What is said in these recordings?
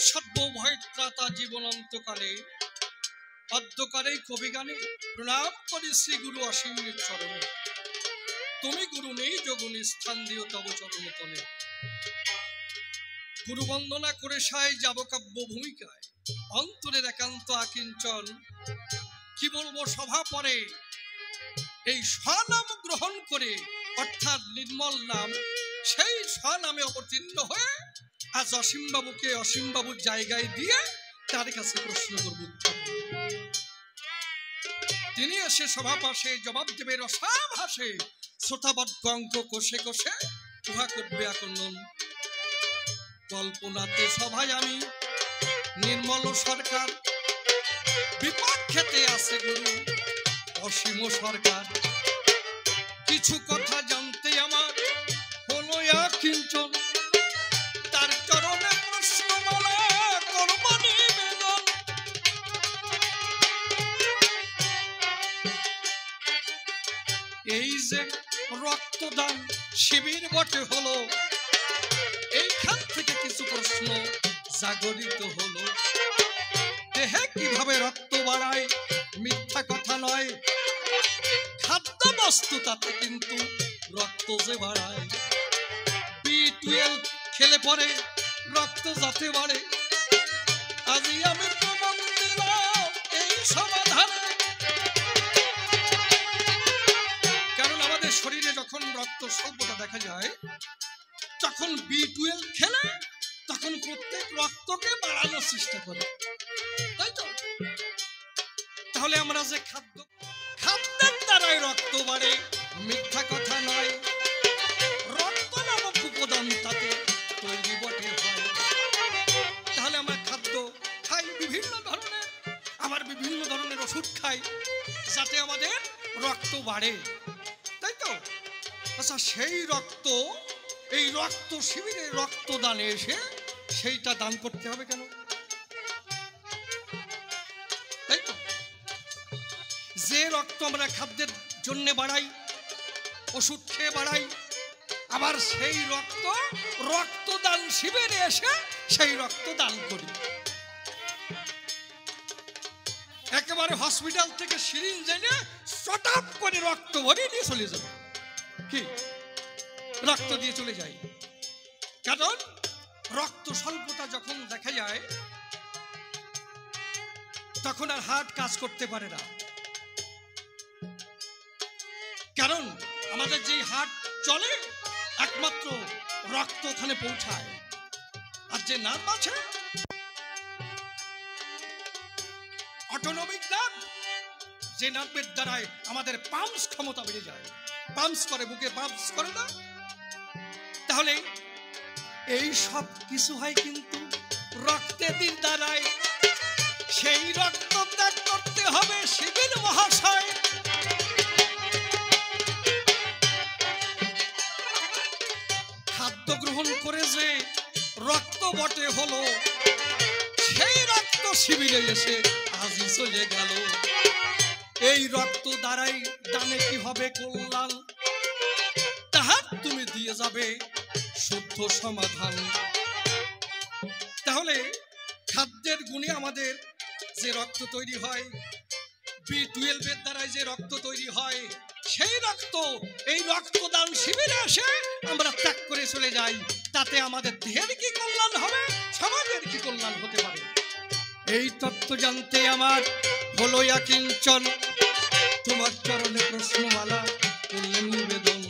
সর্বভয় ত্রাতা জীবনান্তকালে অদ্যকালে কবি গানে প্রণাম করি শ্রী গুরু অসীমের চরণে। তুমি গুরু নেই যোগুনি স্থান দিও তব চরণ তলে। গুরু বন্দনা করে সায় যাব কাব্য ভূমিকায়, অন্তরের একান্ত আকিঞ্চন। কি বলবো সভা পরে এই স্বনাম গ্রহণ করে, অর্থাৎ নির্মল নাম, সেই স্বনামে অবতীর্ণ হয়ে আজ অসীমবাবুকে অসীমবাবুর জায়গায় দিয়ে তার কাছে প্রশ্ন করব। তিনি এসে সভা পাশে জবাব দেবে রসাভাসে, শ্রোতাবর্গ অঙ্ক কষে কষে উহা করবে আকর্ষণ। কল্পনাতে সভায় আমি নির্মল সরকার, বিপক্ষেতে আছে গুরু অসীম সরকার। কিছু কথা জানতে আমার হলো কিঞ্চন, তার চরণে প্রশ্নমালা করব নিবেদন। এই যে রক্তদান শিবির বটে হলো, এইখান থেকে কিছু প্রশ্ন জাগরিত হলো। দেহে কিভাবে রক্ত বাড়ায় মিথ্যা কথা নয়, খাদ্য বস্তু তাতে কিন্তু রক্ত যে বাড়ায়। B12 খেলে পরে রক্ত যাতে বাড়ে, আজই আমি প্রমাণ দিলাম এই সমাধানে। কারণ আমাদের শরীরে যখন রক্ত স্বল্পতা দেখা যায়, তখন B12 খেলে তখন প্রত্যেক রক্তকে বাড়ানোর চেষ্টা করে, তাই তো? তাহলে আমরা যে খাদ্যের দ্বারাই রক্ত বাড়ে মিথ্যা কথা নয়। রক্ত নামক উপাদান তাতে তৈরি বটে হয়। তাহলে আমরা খাদ্য খাই বিভিন্ন ধরনের, আবার বিভিন্ন ধরনের ওষুধ খাই যাতে আমাদের রক্ত বাড়ে, তাই তো? আচ্ছা, সেই রক্ত এই রক্ত শিবিরে রক্তদানে এসে সেইটা দান করতে হবে কেন? তাই তো? যে রক্ত আমরা খাদ্যের জন্য বাড়াই, ওষুধ খেয়ে বাড়াই, আবার সেই রক্ত রক্তদান শিবিরে এসে সেই রক্ত দান করি। একেবারে হসপিটাল থেকে সিরিঞ্জ এনে শটাপ করে রক্ত ভরিয়ে দিয়ে চলে যাবে, কি রক্ত দিয়ে চলে যায়। কারণ রক্ত স্বল্পতা যখন দেখা যায়, তখন আর হার্ট কাজ করতে পারে না। কারণ আমাদের যে হার্ট চলে একমাত্র রক্ত ওখানে পৌঁছায়, আর যে নার্ভ আছে অটোনমিক নার্ভ, যে নার্ভের দ্বারাই আমাদের পাম্পস ক্ষমতা বেড়ে যায়, পাম্পস করে, বুকে পাম্পস করে না। তাহলে এই সব কিছু হয় কিন্তু রক্তের দ্বারাই। সেই রক্ত ত্যাগ করতে হবে শিবির মহাশয়। খাদ্য গ্রহণ করে যে রক্ত বটে হলো, সেই রক্ত শিবিরে এসে আজই চলে গেল। এই রক্ত দ্বারাই দানে কি হবে কল্যাণ, তাহার তুমি দিয়ে যাবে শুদ্ধ সমাধান। তাহলে খাদ্যের গুণে আমাদের যে রক্ত তৈরি হয়, B12 এর দ্বারাই যে রক্ত তৈরি হয়, সেই রক্ত এই রক্তদান শিবিরে এসে আমরা ত্যাগ করে চলে যাই। তাতে আমাদের দেহের কি কল্যাণ হবে, সমাজের কি কল্যাণ হতে পারে, এই তত্ত্ব জানতে আমার হলো কিঞ্চন। তোমার চরণে প্রশ্নমালা করলেন নিবেদন।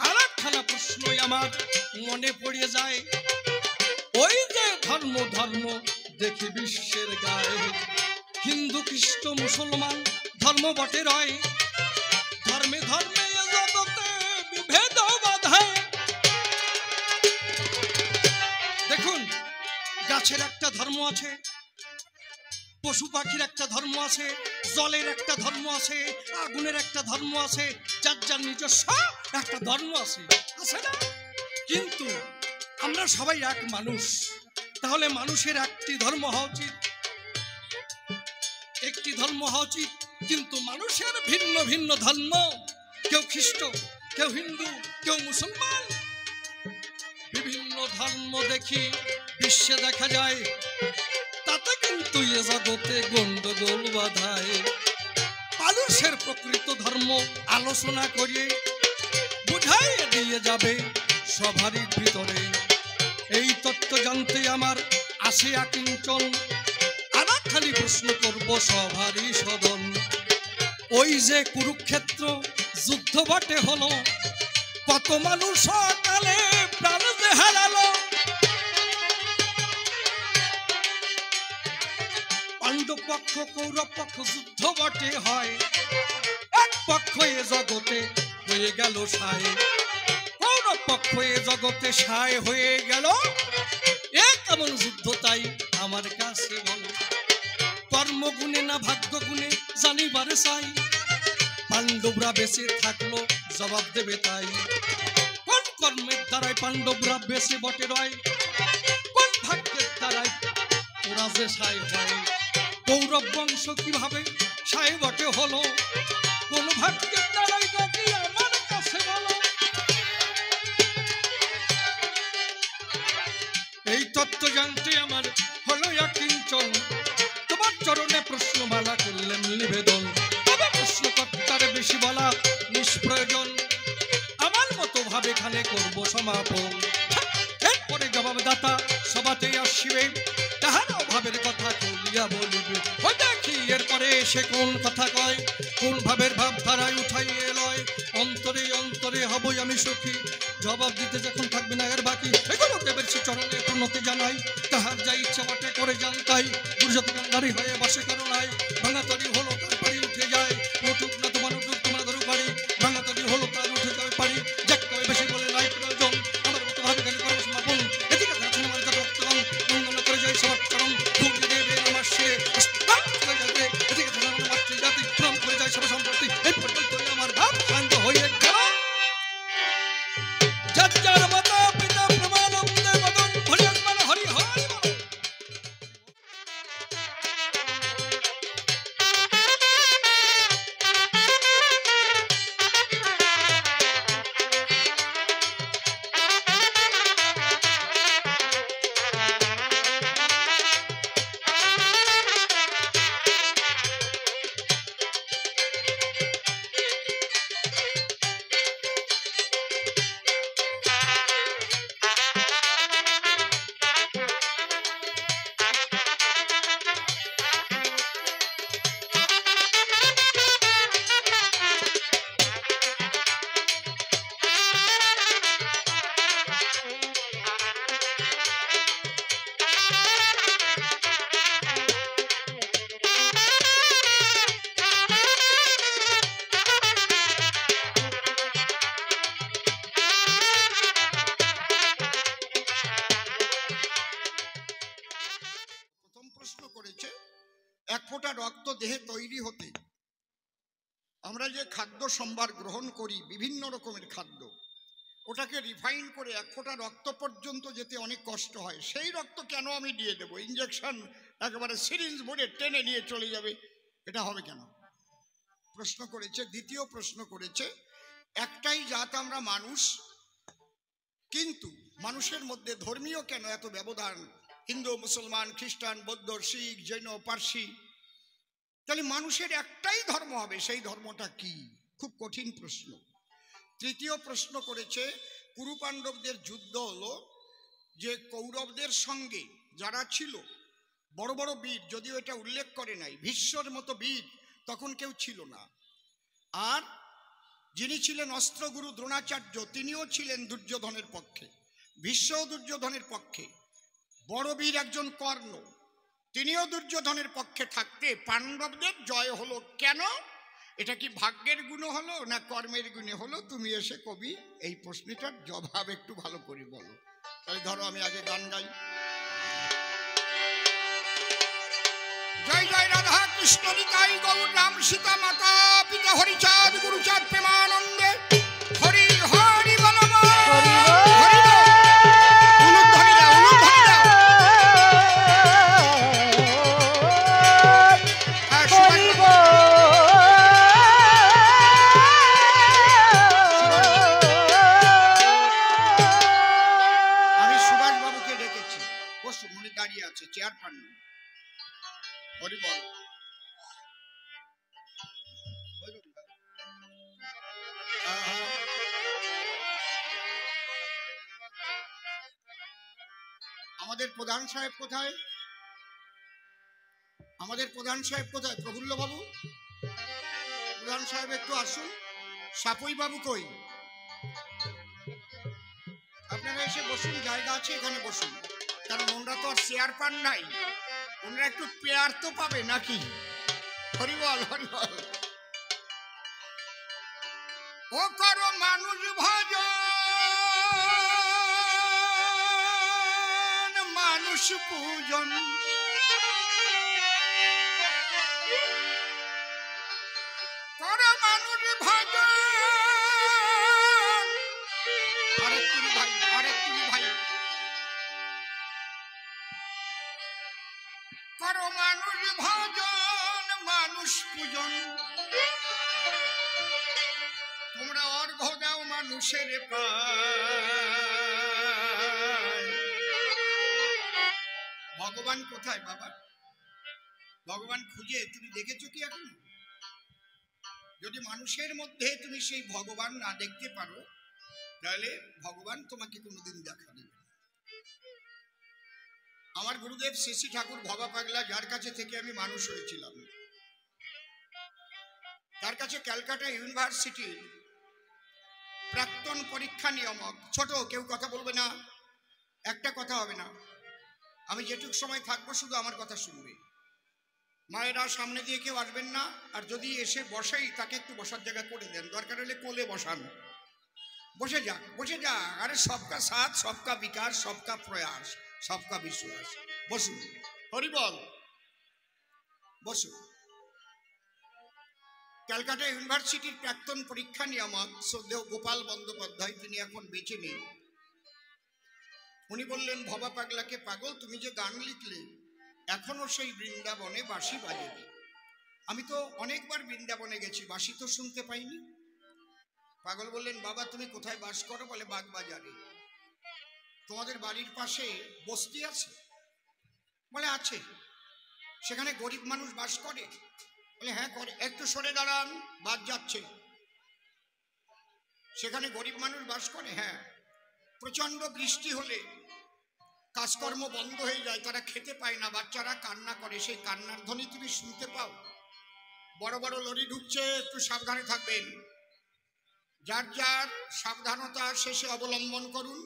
আর একখানা প্রশ্নই আমার মনে পড়ে যায়, ওই যে ধর্ম ধর্ম দেখি বিশ্বের গায়ে, হিন্দু খ্রিস্ট মুসলমান ধর্ম বটে রয়, ধর্মে ধর্মে জগতে বিভেদ বাধায়। দেখুন, গাছের একটা ধর্ম আছে, পশু পাখির একটা ধর্ম আছে, জলের একটা ধর্ম আছে, আগুনের একটা ধর্ম আছে, যার যার নিজস্ব একটা ধর্ম আছে, আছে না? কিন্তু আমরা সবাই এক মানুষ। তাহলে মানুষের একটি ধর্ম হওয়া উচিত, একটি ধর্ম হওয়া উচিত। কিন্তু মানুষের ভিন্ন ভিন্ন ধর্ম, কেউ খ্রিস্ট, কেউ হিন্দু, কেউ মুসলমান, বিভিন্ন ধর্ম দেখি বিশ্বে দেখা যায়, তাতে কিন্তু এ জগতে গন্ডগোল বাধায়। মানুষের প্রকৃত ধর্ম আলোচনা করিয়ে বুঝাইয়ে দিয়ে যাবে সবারই ভিতরে। এই তত্ত্ব জানতে আমার আসে আকিঞ্চন, আবার খালি প্রশ্ন করব সবারই সদন। ওই যে কুরুক্ষেত্র যুদ্ধ বটে হলো, কত মানুষ সকালে প্রাণ যে হারালো। পাণ্ডব পক্ষ কৌরব পক্ষ যুদ্ধ বটে হয়, এক পক্ষ এ জগতে হয়ে গেল সায়। কৌরব পক্ষ এ জগতে সায় হয়ে গেল, এ কেমন যুদ্ধ তাই আমার কাছে বলো। কর্মগুণে না ভাগ্য গুণে জানিবারে চাই, পাণ্ডবরা বেঁচে থাকলো জবাব দেবে তাই। কোন কর্মের দ্বারাই পাণ্ডবরা বেঁচে বটে রয়, কোন ভাগ্যের দ্বারাই ওরা যে সায় হয়। কৌরব বংশ কিভাবে সায় বটে হলো, কোন ভাগ্যের দ্বারাই নাকি আমার কাছে বলো। এই তত্ত্ব জানতে আমার হলো আকিঞ্চন, তোমার চরণে প্রশ্নমালা করলেন নিবেদন। তবে প্রশ্নকর্তার বেশি বলা নিষ্প্রয়োজন, আমার মতো ভাবে খানে করব সমাপন। এরপরে জবাবদাতা সবাতেই আসিবে, তাহার অভাবের কথা করিয়া বলিবে। ওই দেখি এরপরে সে কোন কথা কয়, কোন ভাবের ভাবধারায় উঠাইয়ে লয়। অন্তরে অন্তরে হবই আমি সুখী, জবাব দিতে যখন থাকবে না এর বাকি। এগুলো দেবের সে চরণে প্রণতি জানাই, তাহার যা ইচ্ছা বটে করে জানতাই। দুর্যোধনকারী হয়ে বসে কারো নাই, ভাঙা তরি হলো তার বাড়ি উঠে যায়। উঠুক না তোমার উঠুক তোমার ধরু বাড়ি, ভাঙা তরি হলো তার উঠে যাবে পারি। যাক তবে বেশি বলে নাই প্রয়োজন, আমার মতো ভাবে কেন করবো সমাপন। এদিকে আমার রক্তরণ মঙ্গল করে যায় সবার চরণ, ধূপে দেবে আমার শিরে এদিকে মাতৃজাতি প্রম করে যায় সব সম্পত্তি। এই পর্যন্ত আমার ভাব শান্ত হয়ে গেল। যার মাতা পিতা প্রমানন্দে মদন হরি হরি হরি বল। এক ফোঁটা রক্ত দেহে তৈরি হতে আমরা যে খাদ্য সম্ভার গ্রহণ করি, বিভিন্ন রকমের খাদ্য, ওটাকে রিফাইন করে এক ফোঁটা রক্ত পর্যন্ত যেতে অনেক কষ্ট হয়। সেই রক্ত কেন আমি দিয়ে দেবো? ইঞ্জেকশন একেবারে সিরিঞ্জ ভরে টেনে নিয়ে চলে যাবে, এটা হবে কেন? প্রশ্ন করেছে। দ্বিতীয় প্রশ্ন করেছে, একটাই জাত আমরা মানুষ, কিন্তু মানুষের মধ্যে ধর্মীয় কেন এত ব্যবধান? হিন্দু, মুসলমান, খ্রিস্টান, বৌদ্ধ, শিখ, জৈন, পার্সি, তাহলে মানুষের একটাই ধর্ম হবে, সেই ধর্মটা কি? খুব কঠিন প্রশ্ন। তৃতীয় প্রশ্ন করেছে, কুরু পাণ্ডবদের যুদ্ধ হলো যে কৌরবদের সঙ্গে যারা ছিল বড় বড় বীর, যদিও এটা উল্লেখ করে নাই, ভীষ্মর মতো বীর তখন কেউ ছিল না। আর যিনি ছিলেন অস্ত্রগুরু দ্রোণাচার্য, তিনিও ছিলেন দুর্যোধনের পক্ষে, ভীষ্ম দুর্যোধনের পক্ষে। বড় বীর একজন কর্ণ, তিনিও দুর্যোধনের পক্ষে থাকতে পাণ্ডবদের জয় হলো কেন? এটা কি ভাগ্যের গুণে হলো না কর্মের গুণে হলো? তুমি এসে কবি এই প্রশ্নটার জবাব একটু ভালো করে বলো। তাহলে ধরো আমি আগে গান গাই। জয় জয় রাধা কৃষ্ণ নিতাই গৌর রাম সীতা মাতা পিতা হরিচাঁদ গুরুচাঁদ প্রেমানন্দে হরি হরি বল। আমি সুভাষ আমাদের প্রধান সাহেব কোথায়? আমাদের প্রধান সাহেব কোথায়? প্রফুল্ল বাবু, প্রধান সাহেব একটু আসুন। সাপুই বাবু কই? আপনারা এসে বসুন, জায়গা আছে এখানে বসুন, কারণ ওনারা তো আর চেয়ার পান নাই, ওনারা একটু পেয়ার তো পাবে নাকি? হরিবল হরিবল। ও করো মানুষ ভজন, মানুষ পূজন, করো মানুষ ভজন। আরেকটু ভাই, আরেকটু ভাই, করো মানুষ ভজন, মানুষ পূজন। তোমরা অর্ঘ্য দাও মানুষের পায়। ভগবান কোথায় বাবা? ভগবান খুঁজে তুমি দেখেছো কি এখন? যদি মানুষের মধ্যে তুমি সেই ভগবান না দেখতে পারো, তাহলে ভগবান তোমাকে কোনোদিন দেখা দেবে না। আমার গুরুদেব শ্রী শ্রী ঠাকুর ভবা পাগলা, যার কাছে থেকে আমি মানুষ হয়েছিলাম, তার কাছে ক্যালকাটা ইউনিভার্সিটির প্রাক্তন পরীক্ষা নিয়ামক, ছোট, কেউ কথা বলবে না, একটা কথা হবে না, আমি যেটুক সময় থাকবো শুধু আমার কথা শুনবে। মায়েরা সামনে দিয়ে কেউ আসবেন না, আর যদি এসে বসেই তাকে একটু বসার জায়গা করে দেন, দরকার হলে কোলে বসান, বসে যাক, বসে যাক। আরে সবকা সাথ, সবকা বিকাশ, সবকা প্রয়াস, সবকা বিশ্বাস। বসুন, হরিবল, বসুন। ক্যালকাটা ইউনিভার্সিটির প্রাক্তন পরীক্ষা নিয়ামক শ্রদ্ধেয় গোপাল বন্দ্যোপাধ্যায়, তিনি এখন বেঁচে নেই। উনি বললেন, ভবা পাগলাকে, পাগল তুমি যে গান লিখলে, এখনো সেই বৃন্দাবনে বাঁশি বাজে। আমি তো অনেকবার বৃন্দাবনে গেছি, বাঁশি তো শুনতে পাইনি। পাগল বললেন, বাবা তুমি কোথায় বাস করো? বলে, বাগবাজারে। তোমাদের বাড়ির পাশে বস্তি আছে? বলে, আছে। সেখানে গরিব মানুষ বাস করে? বলে, হ্যাঁ করে। একটু সরে দাঁড়ান, বাদ যাচ্ছে। সেখানে গরিব মানুষ বাস করে? হ্যাঁ। প্রচন্ড বৃষ্টি হলে কাজকর্ম বন্ধ হয়ে যায়, তারা খেতে পায় না, বাচ্চারা কান্না করে, সেই কান্নার ধ্বনি তুমি শুনতে পাও? বড় বড় লরি ঢুকছে, একটু সাবধানে থাকবেন। যার যার সাবধানতা শেষে অবলম্বন করুন।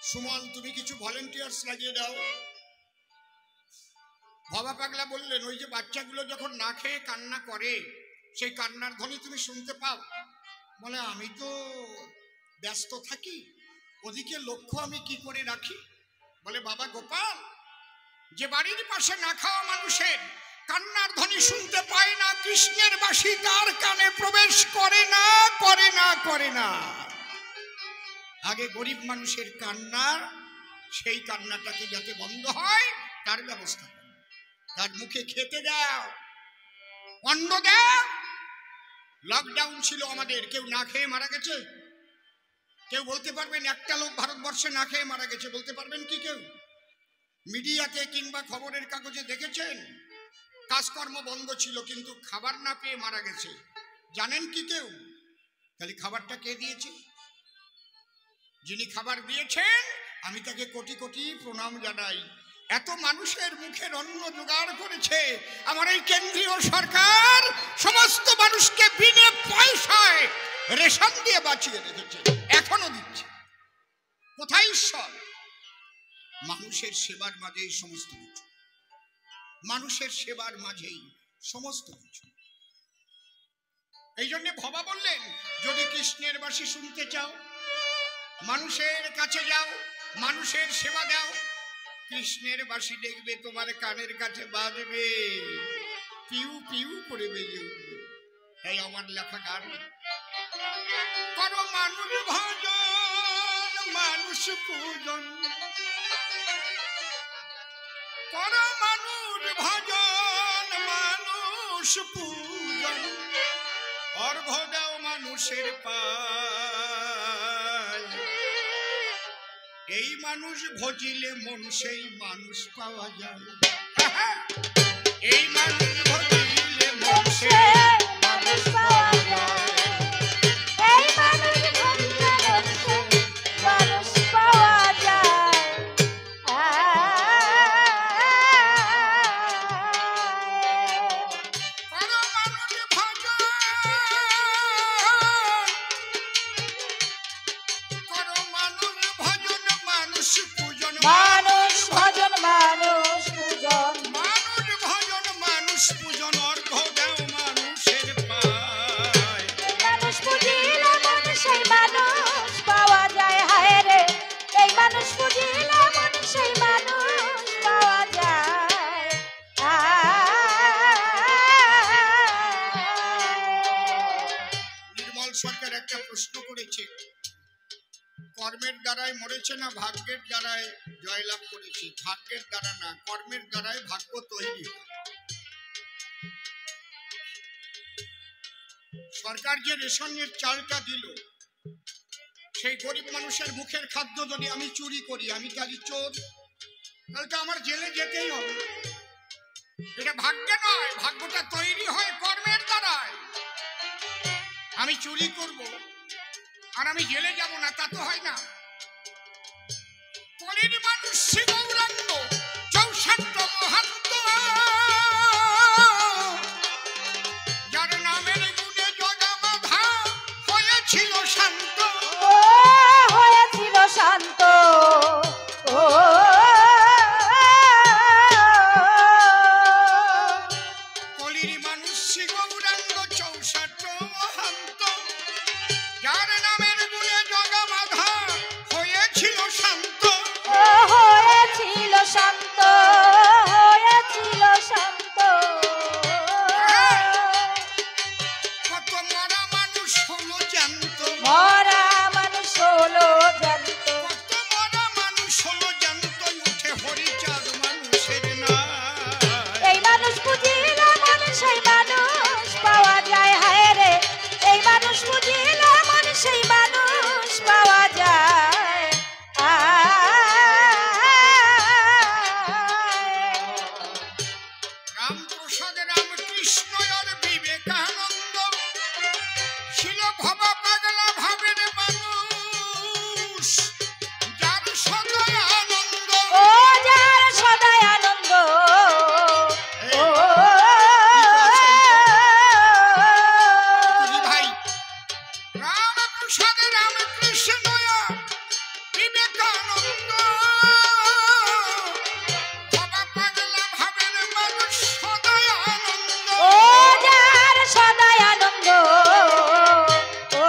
সুমন, তুমি কিছু ভলেন্টিয়ার্স লাগিয়ে দাও। ভবা পাগলা বললেন, ওই যে বাচ্চাগুলো যখন না খেয়ে কান্না করে, সেই কান্নার ধ্বনি তুমি শুনতে পাও? বলে, আমি তো ব্যস্ত থাকি, ওদিকে লক্ষ্য আমি কি করে রাখি? বলে, বাবা গোপাল, যে বাড়ির পাশে না খাওয়া মানুষের কান্নার ধ্বনি শুনতে পায় না, কৃষ্ণের বাঁশি তার কানে প্রবেশ করে না, করে না, করে না। আগে গরিব মানুষের কান্না, সেই কান্নাটাকে যাতে বন্ধ হয় তার ব্যবস্থা করো। তার মুখে খেতে দাও, অন্ন দাও। লকডাউন ছিল আমাদের, কেউ না খেয়ে মারা গেছে? কেউ বলতে পারবেন একটা লোক ভারতবর্ষে না খেয়ে মারা গেছে? বলতে পারবেন কি কেউ? মিডিয়াতে কিংবা খবরের কাগজে দেখেছেন? কাজকর্ম বন্ধ ছিল, কিন্তু খাবার না পেয়ে মারা গেছে। জানেন কি কেউ? তাহলে খাবারটা কে দিয়েছে? যিনি খাবার দিয়েছেন আমি তাকে কোটি কোটি প্রণাম জানাই। এত মানুষের মুখের অন্ন জোগাড় করেছে আমার এই কেন্দ্রীয় সরকার, সমস্ত মানুষকে বিনা পয়সায় রেশন দিয়ে বাঁচিয়ে রেখেছে, এখনো দিচ্ছে। কোথায় ঈশ্বর? মানুষের সেবার মাঝেই সমস্ত কিছু, মানুষের সেবার মাঝেই সমস্ত কিছু। এই জন্য ভবা বললেন, যদি কৃষ্ণের বাঁশি শুনতে চাও, মানুষের কাছে যাও, মানুষের সেবা দাও, কৃষ্ণের বাঁশি দেখবে তোমার কানের কাছে বাজবে, পিউ পিউ করে বেজে উঠবে। তাই আমার লেখা গান, করো মানুষ ভজন, মানুষ পূজন, করো মানুষ ভজন, মানুষ পূজন, অর্ঘ্য দাও মানুষের পায়। এই মানুষ ভজিলে মন সেই মানুষ পাওয়া যায়, এই মানুষ ভজিলে মন সেই মানুষ পাওয়া যায়, এই মানুষ ভজিলে মন সেই মানুষ পাওয়া যায়। একটা প্রশ্ন করেছে, কর্মের দ্বারাই মরেছে না ভাগ্যের দ্বারাই জয়লাভ করেছে? ভাগ্যের দ্বারা না, কর্মের দ্বারাই ভাগ্য তৈরি হয়। সরকার যে রেশনের চালটা দিল, সেই গরিব মানুষের মুখের খাদ্য যদি আমি চুরি করি, আমি তাহলে চোর, তাহলে তো আমার জেলে যেতেই হবে। এটা ভাগ্যে নয়, ভাগ্যটা তৈরি হয় কর্মের দ্বারাই। আমি চুরি করব আর আমি জেলে যাব না, তা তো হয় না। কলির মানুষ গৌরাঙ্গ 64 মহান্ত, যার নামের গুণে জগা বাঁধা হয়েছিল শান্ত, হয়েছিল শান্ত। ও কলির মানুষ গৌরাঙ্গ 64 মহান্ত, যার নামের গুণে জগা বাঁধা হয়েছিল শান্ত। হয়েছিল শান্ত, হয়েছিল শান্ত। কত মরা মানুষ হলো জ্যান্ত, মরা মানুষ হলো জ্যান্ত। কত মরা মানুষ হলো জ্যান্ত, উঠে হরিচাঁদ মানুষের নাই। এই মানুষ বুঝিলে মনে সেই মানুষ পাওয়া যায়। হায় রে, এই মানুষ বুঝিলে মনে সেই মানুষ পাওয়া যায়। রামপ্রসাদ রামকৃষ্ণ আর বিবেকানন্দ ছিল ভবা পাগলা ভাবের মানুষ, যার সদয় আনন্দ। ও যার সদাই আনন্দ। ও ভাই, রামপ্রসাদ রামকৃষ্ণ আর বিবেকানন্দ ভবা পাগলা ভাবের মানুষ, সদয় আনন্দ। ও যার সদাই আনন্দ। ও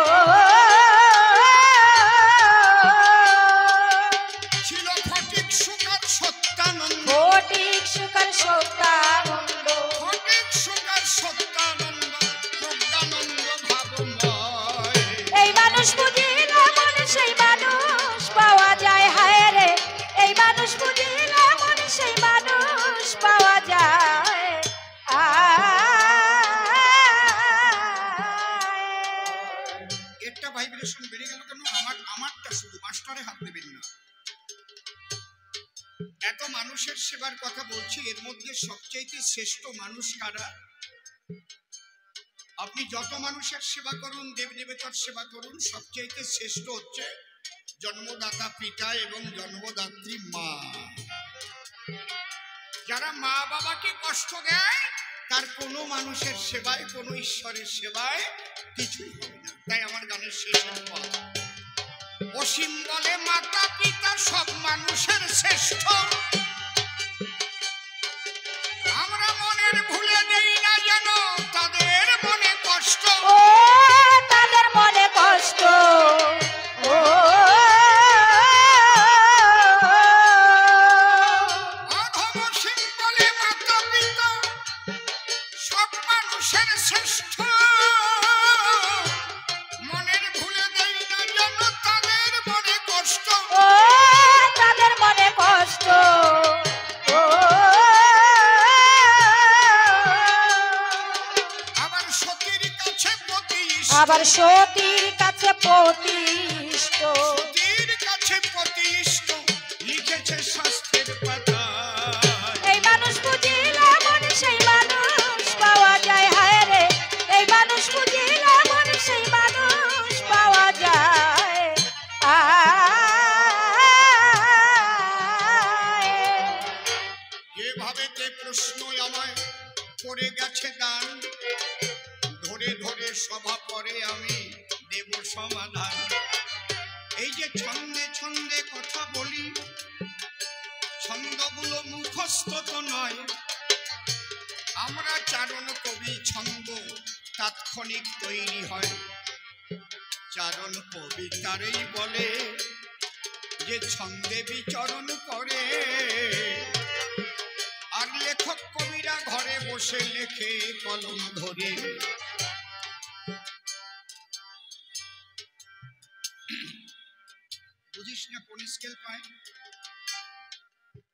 ছিল ফটিক সুকার সত্যানন্দ, ফটিক সুকার সত্যানন্দ। ফটিক সুকার সত্যানন্দ, প্রজ্ঞানন্দ ভাবময়। এই মানুষ বুঝিলে মনে সেই মানুষ পাওয়া যায়। হায় রে, এই মানুষ বুঝিলে মনে সেই মানুষ পাওয়া যায়। একটা ভাইব্রেশন বেড়ে গেল কেন? আমারটা শুধু, মাস্টারে হাত দেবেন না। এত মানুষের সেবার কথা বলছি, এর মধ্যে সবচাইতে শ্রেষ্ঠ মানুষ কারা? আপনি যত মানুষের সেবা করুন, দেবদেবতার সেবা করুন, সবচাইতে শ্রেষ্ঠ হচ্ছে জন্মদাতা পিতা এবং জন্মদাত্রী মা। যারা মা বাবাকে কষ্ট দেয়, তার কোনো মানুষের সেবায়, কোনো ঈশ্বরের সেবায় কিছুই হবে না। তাই আমার গানের শেষের পথ, অসীম বলে মাতা পিতা সব মানুষের শ্রেষ্ঠ, আমরা মনের ভুলে দেই না যেন তাদের মনে কষ্ট। ও তাদের মনে কষ্ট। ও অধম অসীম বলে মাতা পিতা সব মানুষের শ্রেষ্ঠ, মনের ভুলে দেই না যেন তাদের মনে কষ্ট। ও তাদের মনে কষ্ট। ও আবার সতীর কাছে প্রতিষ্ঠ, আবার সতীর কাছে প্রতিষ্ঠ। সতীর কাছে প্রতিষ্ঠ, লিখেছে শাস্ত্রের পাতায়। এই মানুষ বুঝিলে মনে সেই মানুষ পাওয়া যায়। হায় রে, এই মানুষ বুঝিলে মনে সেই মানুষ পাওয়া যায়। যেভাবে তে প্রশ্ন আমায় করে গেছে দান, ধরে ধরে সভা পরে আমি দেব সমাধান। এই যে ছন্দে ছন্দে কথা বলি, ছন্দগুলো মুখস্থ তো নয়, আমরা চারণ কবি, ছন্দ তাৎক্ষণিক তৈরি হয়। চারণ কবিতারই বলে যে ছন্দে বিচরণ করে, আর লেখক কবিরা ঘরে বসে লেখে কলম ধরে। না কোন স্কেল পায়?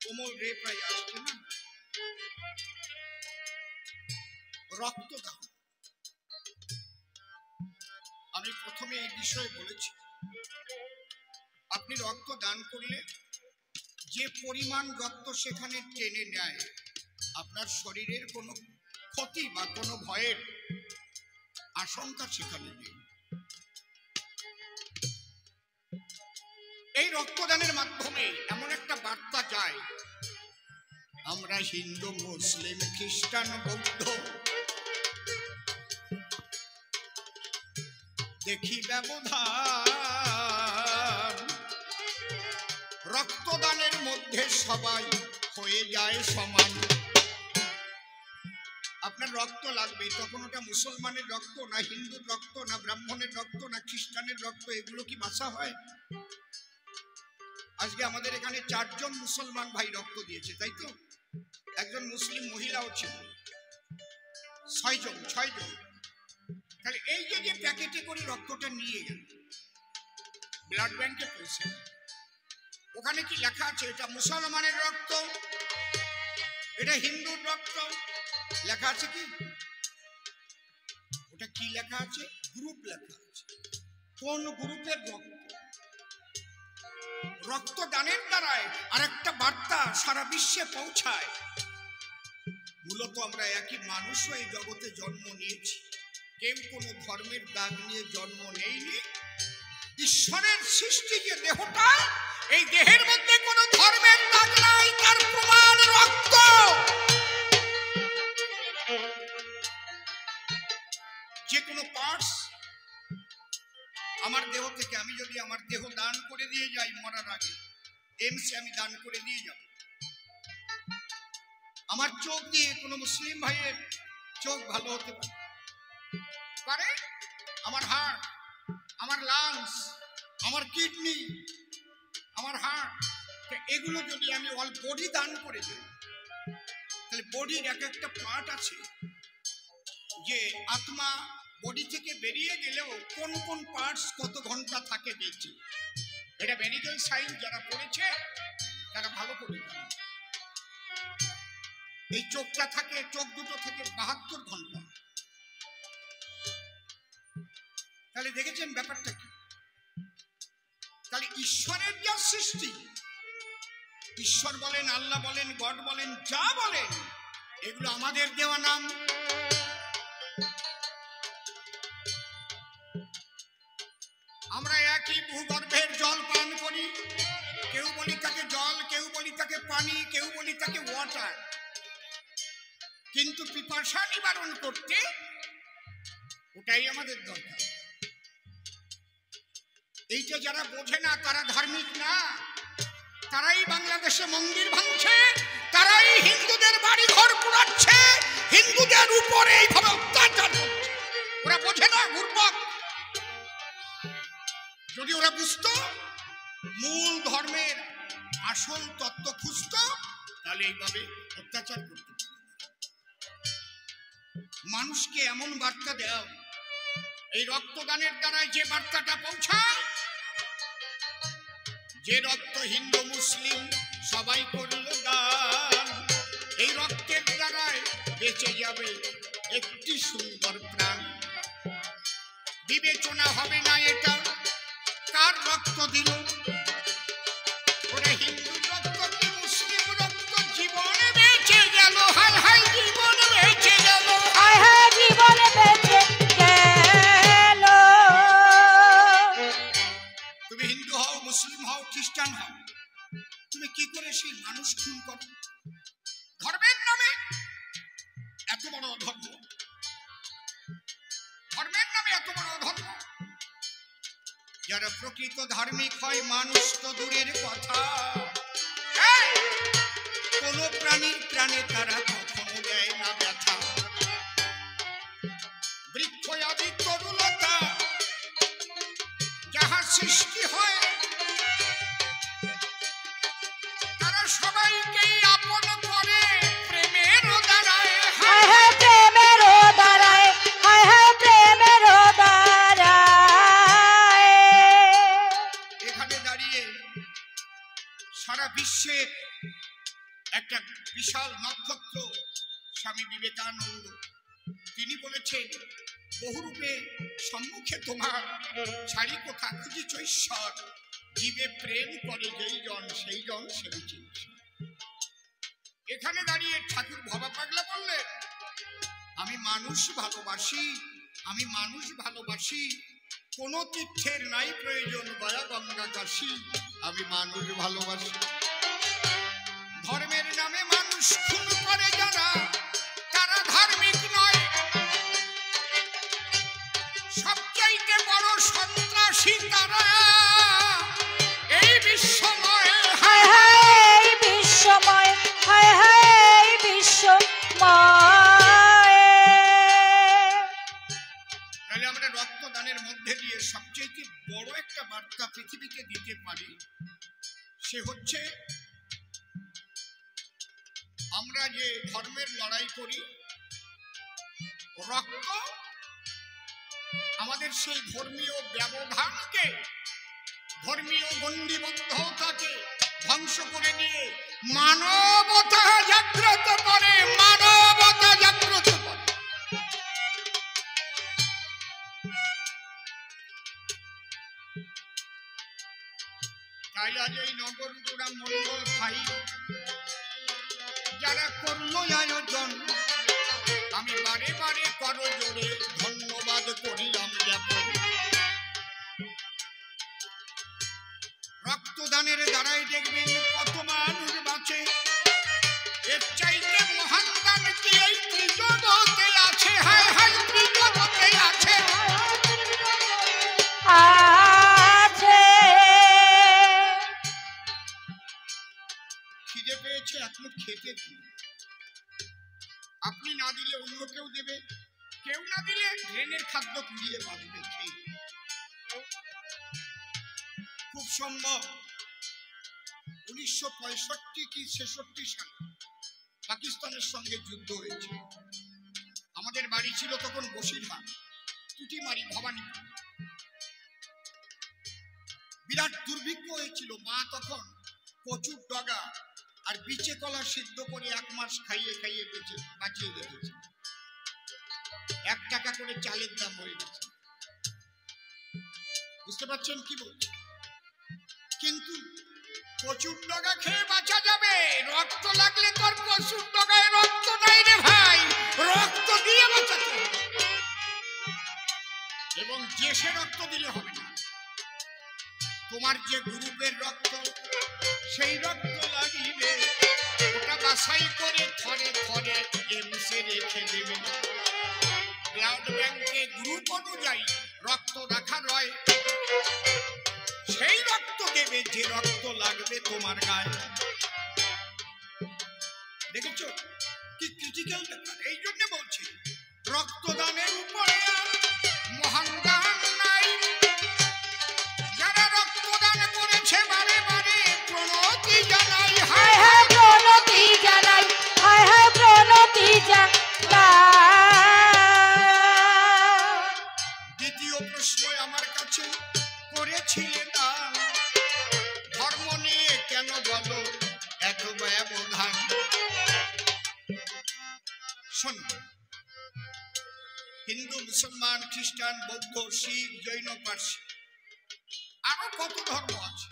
কোমল রে প্রায় আসছে না। রক্তদান, আমি প্রথমে এই বিষয়ে বলেছি, আপনি রক্ত দান করলে যে পরিমাণ রক্ত সেখানে টেনে নেয়, আপনার শরীরের কোনো ক্ষতি বা কোনো ভয়ের আশঙ্কা সেখানে নেই। এই রক্তদানের মাধ্যমে এমন একটা বার্তা যায়, আমরা হিন্দু, মুসলিম, খ্রিস্টান, বৌদ্ধ দেখি ব্যবধান, রক্তদানের মধ্যে সবাই হয়ে যায় সমান। আপনার রক্ত লাগবে, তখন ওটা মুসলমানের রক্ত না হিন্দুর রক্ত না ব্রাহ্মণের রক্ত না খ্রিস্টানের রক্ত, এগুলো কি বাছা হয়? আজকে আমাদের এখানে 4 জন মুসলমান ভাই রক্ত দিয়েছে, তাই তো? একজন মুসলিম মহিলাও ছিল, 6 জন। তাহলে এই যে প্যাকেটে করে রক্তটা নিয়ে গেল ব্লাড ব্যাংকে পৌঁছে, ওখানে কি লেখা আছে এটা মুসলমানের রক্ত, এটা হিন্দুর রক্ত? লেখা আছে কি? ওটা কি লেখা আছে? গ্রুপ লেখা আছে। কোন গ্রুপের রক্ত? রক্তদানের দ্বারায় আরেকটা বার্তা সারা বিশ্বে পৌঁছায়, মূলত আমরা একই মানুষ হয়ে জগতে জন্ম নিয়েছি, কেউ কোনো ধর্মের দাগ নিয়ে জন্ম নেয়নি। ঈশ্বরের সৃষ্টি যে দেহটা, এই দেহের মধ্যে কোনো ধর্মের দাগ নাই, তার প্রমাণ রক্ত। যে কোনো পার্টস আমার দেহ থেকে, আমি যদি আমার দেহ দান করে দিয়ে যাই মরার আগে, এমসে আমি দান করে দিয়ে যাব। আমার চোখ দিয়ে কোনো মুসলিম ভাইয়ের চোখ ভালো হতে পারে, আমার হার্ট, আমার লাংস, আমার কিডনি, আমার হার্ট, এগুলো যদি আমি অল বডি দান করে দিই, তাহলে বডির এক একটা পার্ট আছে যে আত্মা বডি থেকে বেরিয়ে গেলেও কোন কোন পার্টস কত ঘন্টা থাকে দেখছি। এটা মেডিকেল সায়েন্স যারা পড়েছে তারা ভালো করে জানে। এই চোখটা থাকে, চোখ দুটো থেকে 72 ঘন্টা। তাহলে দেখেছেন ব্যাপারটা কি? তাহলে ঈশ্বরের যা সৃষ্টি, ঈশ্বর বলেন, আল্লাহ বলেন, গড বলেন, যা বলেন, এগুলো আমাদের দেওয়া নাম। আমরা একই ভূগর্ভের জল পান করি, কেউ বলি তাকে জল, কেউ বলি তাকে পানি, কেউ বলি তাকে ওয়াটার, কিন্তু পিপাসা নিবারণ করতে ওটাই আমাদের দরকার। এইটা যারা বোঝে না তারা ধার্মিক না, তারাই বাংলাদেশে মন্দির ভাঙছে, তারাই হিন্দুদের বাড়ি ঘর পুড়াচ্ছে, হিন্দুদের উপরে এইভাবে অত্যাচার করছে। ওরা বোঝে না, মূর্খ। যদি ওরা বুঝতো, মূল ধর্মের আসল তত্ত্ব খুঁজত, তাহলে এইভাবে অত্যাচার করত। মানুষকে এমন বার্তা দাও, এই রক্তদানের দ্বারা যে বার্তাটা পৌঁছায়, যে রক্ত হিন্দু মুসলিম সবাই করল দান, এই রক্তের দ্বারায় বেঁচে যাবে একটি সুন্দর প্রাণ। বিবেচনা হবে না এটা কার রক্ত দিল, ওটা হিন্দু রক্ত কি মুসলিম রক্ত, জীবনে বেঁচে গেল, হায় হায় জীবন বেঁচে গেল, হায় হায় জীবন বেঁচে গেল। তুমি হিন্দু হও, মুসলিম হও, খ্রিস্টান হও, তুমি কি করে সেই মানুষ খুন করো? ধর্মের নামে এত বড় অধর্ম, ধর্মের নামে এত বড় অধর্ম। যারা প্রকৃত ধার্মিক হয়, মানুষ তো দূরের কথা, কোন প্রাণীর প্রাণে তারা কখনো দেয় না ব্যথা। বৃক্ষ আদি তরুলতা যাহা সৃষ্টি হয়, তারা সবাইকেই আপন করে প্রেমের দ্বারায়, হায় হায় প্রেমের দ্বারায়, হায় হায় প্রেমের দ্বারায়। এখানে দাঁড়িয়ে বিবেকানন্দ তিনি বলেছেন, বহুরূপে সম্মুখে তোমার ছাড়ি কোথা খুঁজিছ ঈশ্বর, জীবে প্রেম করে যেই জন সেই জন সেবিছে। এখানে দাঁড়িয়ে ঠাকুর ভবা পাগলা বললেন, আমি মানুষ ভালোবাসি, আমি মানুষ ভালোবাসি, কোন তীর্থের নাই প্রয়োজন গয়া গঙ্গা কাশী, আমি মানুষ ভালোবাসি। ধর্মের নামে মানুষ খুন করে যারা, তারা ধার্মিক নয়, সবচাইতে বড় সন্ত্রাসী তারা এই বিশ্বময়। হায় হায় বিশ্বময়, হায় হায় বিশ্বময়। তাহলে আমরা রক্তদানের মধ্যে দিয়ে সবচেয়ে বড় একটা বার্তা পৃথিবীকে দিতে পারি, সে হচ্ছে আমরা যে ধর্মের লড়াই করি, রক্ত আমাদের সেই ধর্মীয় ব্যবধানকে, ধর্মীয় গণ্ডিবদ্ধতাকে ধ্বংস করে দিয়ে মানবতা জাগ্রত করে, মানবতা জাগ্রত করে। তাই আজ এই নগরপুরা মঙ্গল ভাই যারা করলো আয়োজন, আমি বারে বারে করো জোরে ধন্যবাদ করিলাম জ্ঞাপন। রক্তদানের দ্বারাই দেখবেন কত মানুষ বাঁচে, এর চাইতে মহান দান কি এই ত্রিজগতে আছে? হায় হায় ত্রিজগতে আছে। খিদে পেয়েছে, এখন খেতে দিন, আপনি না দিলে অন্য কেউ দেবে, কেউ না দিলে ড্রেনের খাদ্য কুড়িয়ে বাঁচবে। খুব সম্ভব 1965 কি 66 সালে পাকিস্তানের সঙ্গে যুদ্ধ হয়েছে। আমাদের বাড়ি ছিল তখন বসিরহাট, টুটিমারি, ভবানীপুর। বিরাট দুর্ভিক্ষ হয়েছিল। মা তখন কচুর ডগা আর বিচে কলা সিদ্ধ করে 1 মাস খাইয়ে খাইয়ে বাঁচিয়ে রেখেছে। 1 টাকা করে চালের দাম হয়ে গেছে। বুঝতে পারছেন কি বলছি? কিন্তু কচুর ডগা খেয়ে বাঁচা যাবে, রক্ত লাগলে তোর কচুর ডগায় রক্ত নাই রে ভাই, রক্ত দিয়ে বাঁচাতে হবে। এবং যে সে রক্ত দিলে হবে না, তোমার যে গ্রুপের রক্ত সেই রক্ত লাগিবে, ওটা বাছাই করে থরে থরে এমসে রেখে দেবে। ব্লাড ব্যাংকে গ্রুপ অনুযায়ী রক্ত রাখা রয়, সেই রক্ত দেবে যে রক্ত লাগবে তোমার গায়ে। দেখেছো কি ক্রিটিক্যাল ব্যাপার? এই জন্য বলছি রক্তদানের উপরে মহান দান নাই। যারা রক্তদান করেছে বারে বারে প্রণতি জানাই, হায় হায় প্রণতি জানাই, হায় হায় প্রণতি জানাই। দ্বিতীয় প্রশ্ন আমার কাছে করেছিলে দান, ধর্ম নিয়ে কেন বলো এত ব্যবধান? শোন, হিন্দু, মুসলমান, খ্রিস্টান, বৌদ্ধ, শিখ, জৈন, পার্সি, আরো কত ধর্ম আছে,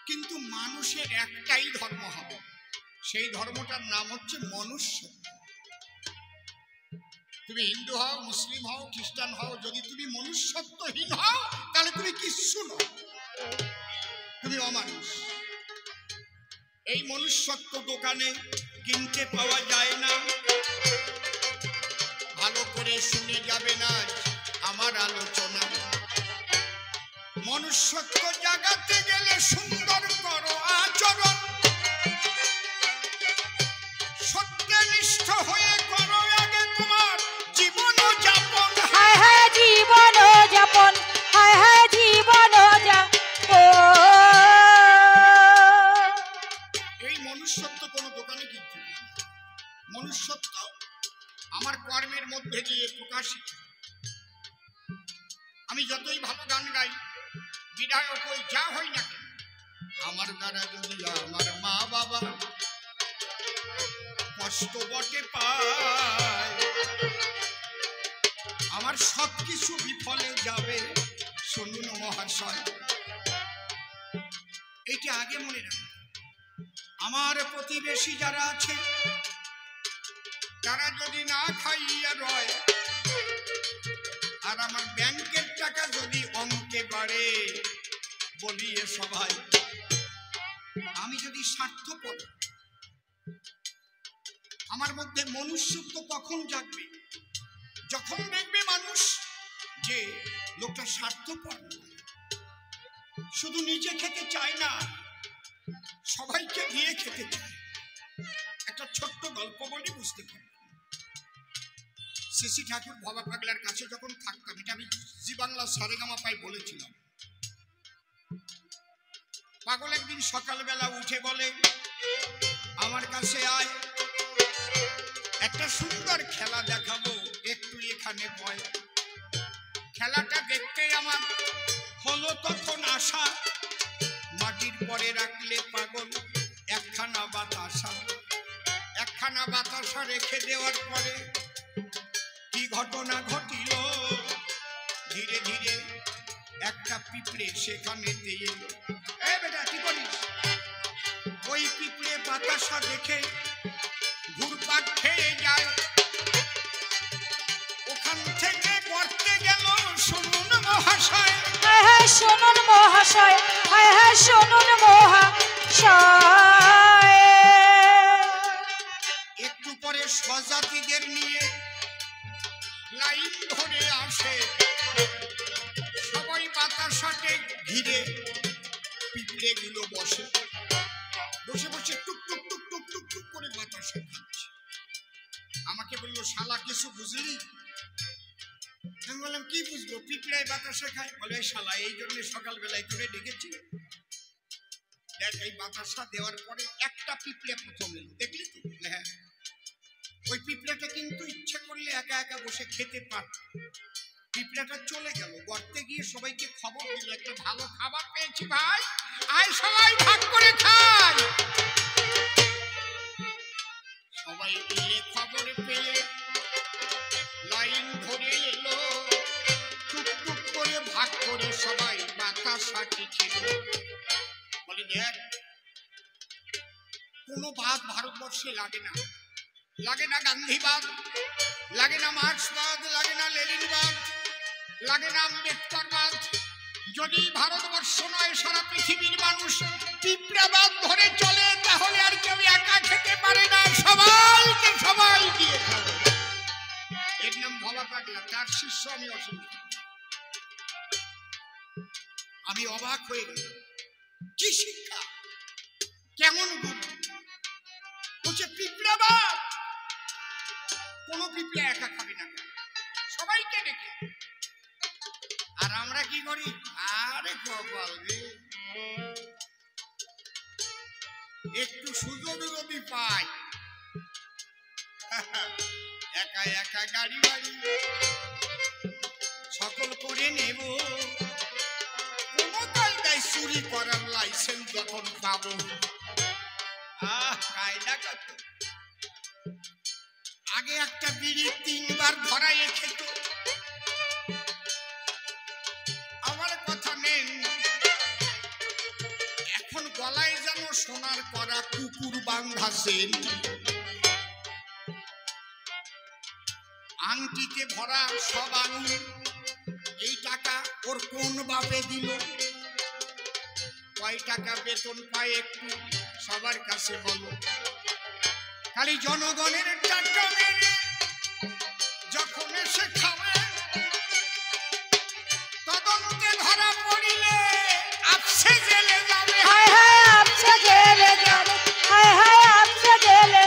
কিন্তু মানুষের একটাই ধর্ম হবে, সেই ধর্মটার নাম হচ্ছে মনুষ্য। তুমি হিন্দু হও, মুসলিম হও, খ্রিস্টান হও, যদি তুমি মনুষ্যত্বহীন হও তাহলে তুমি কিচ্ছু নও, তুমি অমানুষ। এই মনুষ্যত্ব দোকানে কিনতে পাওয়া যায় না। ভালো করে শুনে যাবে না আমার আলোচনা। মনুষ্যত্ব জাগাতে গেলে সুন্দর করো আচরণ, সত্যনিষ্ঠ হয়ে করো আগে তোমার জীবন যাপন। হায় হায় জীবন যাপন, হায় হায় জীবন যাপন। এই মনুষ্যত্ব কোনো দোকানে কিনতে নেই। মনুষ্যত্ব আমার কর্মের মধ্যে দিয়ে প্রকাশিত। আমি যতই ভালো গান গাই, বিধায়ক হই, যা হই না কেন, আমার দ্বারা যদি আমার মা বাবা কষ্ট বটে পায়, আমার সবকিছু বিফলে যাবে। শুনুন মহাশয়, এইটা আগে মনে রাখুন। আমার প্রতিবেশী যারা আছে তারা যদি না খাইয়া রয়, আর আমার ব্যাংকের টাকা যদি অঙ্কে বাড়ে, বলিয়ে সবাই আমি যদি স্বার্থপর, আমার মধ্যে মনুষ্যত্ব কখন জাগবে? যখন দেখবে মানুষ যে লোকটা স্বার্থপর, শুধু নিজে খেতে চায় না, সবাইকে দিয়ে খেতে চায়। একটা ছোট্ট গল্প বলি, বুঝতে পারি। শ্রী ঠাকুর ভবা পাগলার কাছে যখন থাকতাম, এটা আমি জি বাংলা সারেগামা পাই বলেছিলাম। পাগল একদিন সকালবেলা উঠে বলে, আমার কাছে আয়, একটা সুন্দর খেলা দেখাবো, একটু এখানে বয়। খেলাটা দেখতে আমার হলো তখন আশা, মাটির পরে রাখলে পাগল একখানা বাতাসা। একখানা বাতাসা রেখে দেওয়ার পরে কি ঘটনা ঘটিল, ধীরে ধীরে একটা পিঁপড়ে সেখানে এলো। এ বেটা কি করিস? ওই পিঁপড়ে বাতাসা দেখে ঘুরপাক খেয়ে যায়, ওখান থেকে গর্তে গেল। শুনুন মহাশয়, হায় হায় শুনুন মহাশয়, হায় হায় শুনুন মহাশয়। একটু পরে স্বজাতিদের নিয়ে লাইন ধরে আসে, সবাই বাতাসাকে ঘিরে পিঁপড়ে গুলো বসে বসে বসে টুক টুক টুক টুক টুক টুক করে বাতাসা খাচ্ছে। আমাকে বললো, শালা কিছু বুঝলি? আমি বললাম, কি বুঝবো? পিঁপড়ায় বাতাসা খায়। বলে, শালা এই জন্য সকালবেলায় করে ডেকেছি। দেখ, এই বাতাসা দেওয়ার পরে একটা পিঁপড়ে প্রথম এলো, দেখলি তো? হ্যাঁ। ওই পিঁপড়াটা কিন্তু ইচ্ছে করলে একা একা বসে খেতে পারত। পিঁপড়াটা চলে গেল, গর্তে গিয়ে সবাইকে খবর দিল, একটা ভালো খাবার পেয়েছি ভাই, আয় সবাই ভাগ করে খাই। সবাই মিলে খবর পেয়ে লাইন ধরে এলো, টুক টুক করে ভাগ করে সবাই বাতাসাটি খেল। বলে, দেখ, কোনো বাদ ভারতবর্ষে লাগে না। লাগে না গান্ধীবাদ, লাগে না মার্ক্সবাদ, লাগে না লেনিনবাদ, লাগে না আম্বেদকরবাদ। যদি ভারতবর্ষ নয়, সারা পৃথিবীর মানুষ পিঁপড়াবাদ ধরে চলে, তাহলে আর কেউ একা খেতে পারে না, সবাইকে সবাই দিয়ে খাবে। এর নাম ভবা পাগলা, তার শিষ্য আমি অসুবিধা। আমি অবাক হয়ে গেল, কি শিক্ষা, কেমন বুদ্ধি! বলছে পিঁপড়াবাদ, কোনো পিঁপড়া একা খাবে না, সবাইকে ডেকে। আর আমরা কি করি? আরে কপাল রে, একটু সুযোগ যদি পাই, একা একা গাড়ি বাড়ি সকল করে নেব। কোনো কায়দায় চুরি করার লাইসেন্স যখন পাবো, কায়দা কত! আগে একটা বিড়ি 3 বার ধরাইয়ে খেত। আমার কথা নেন, এখন গলায় যেন সোনার করা কুকুর বাঁধাছেন, আংটিতে ভরা সব আঙুল। এই টাকা ওর কোন বাপে দিল? কয় টাকা বেতন পায় একটু সবার কাছে বলো। খালি জনগণের টাকা মেরে যখন এসে খাবে, তদন্তে ধরা পড়িলে আপসে জেলে যাবে। হায় হায় আপসে জেলে যাবে, হায় হায় আপসে জেলে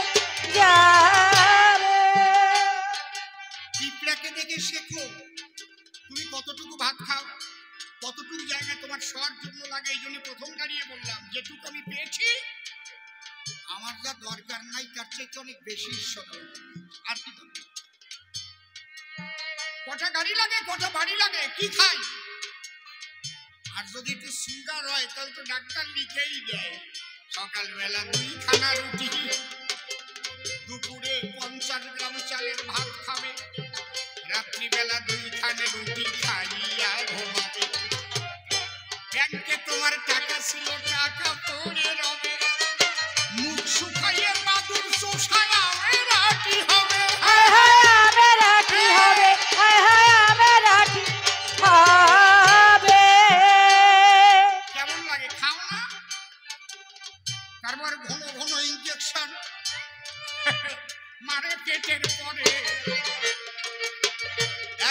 যাবে। পিঁপড়াকে দেখে শেখো, তুমি কতটুকু ভাত খাও, কতটুকু জায়গা তোমার শোয়ার জন্য লাগে। এই জন্য প্রথম দাঁড়িয়ে বললাম, যেটুকু আমি পেয়েছি, আমার যা দরকার নাই তার চাইতে অনেক বেশি ঈশ্বর। আর কি দরকার? কটা গাড়ি লাগে, কটা বাড়ি লাগে, কি খাই? আর যদি একটু সুগার হয়, তাহলে তো ডাক্তার লিখেই দেয়, সকালবেলা 2 খানা রুটি, দুপুরে 50 গ্রাম চালের ভাত খাবে, রাত্রিবেলা 2 খানে রুটি খাইয়া ঘুমাবে। ব্যাংকে তোমার টাকা ছিল, টাকা পড়ে রবে, মুখ শুকাইয়ে বাদুর চোষায় আমেরা কি হবে? হায় হায় আমেরা কি হবে, হায় হায় আমেরা কি হবে। কেমন লাগে? খাও না? তারপর ঘন ঘন ইনজেকশন মারে পেটের পরে।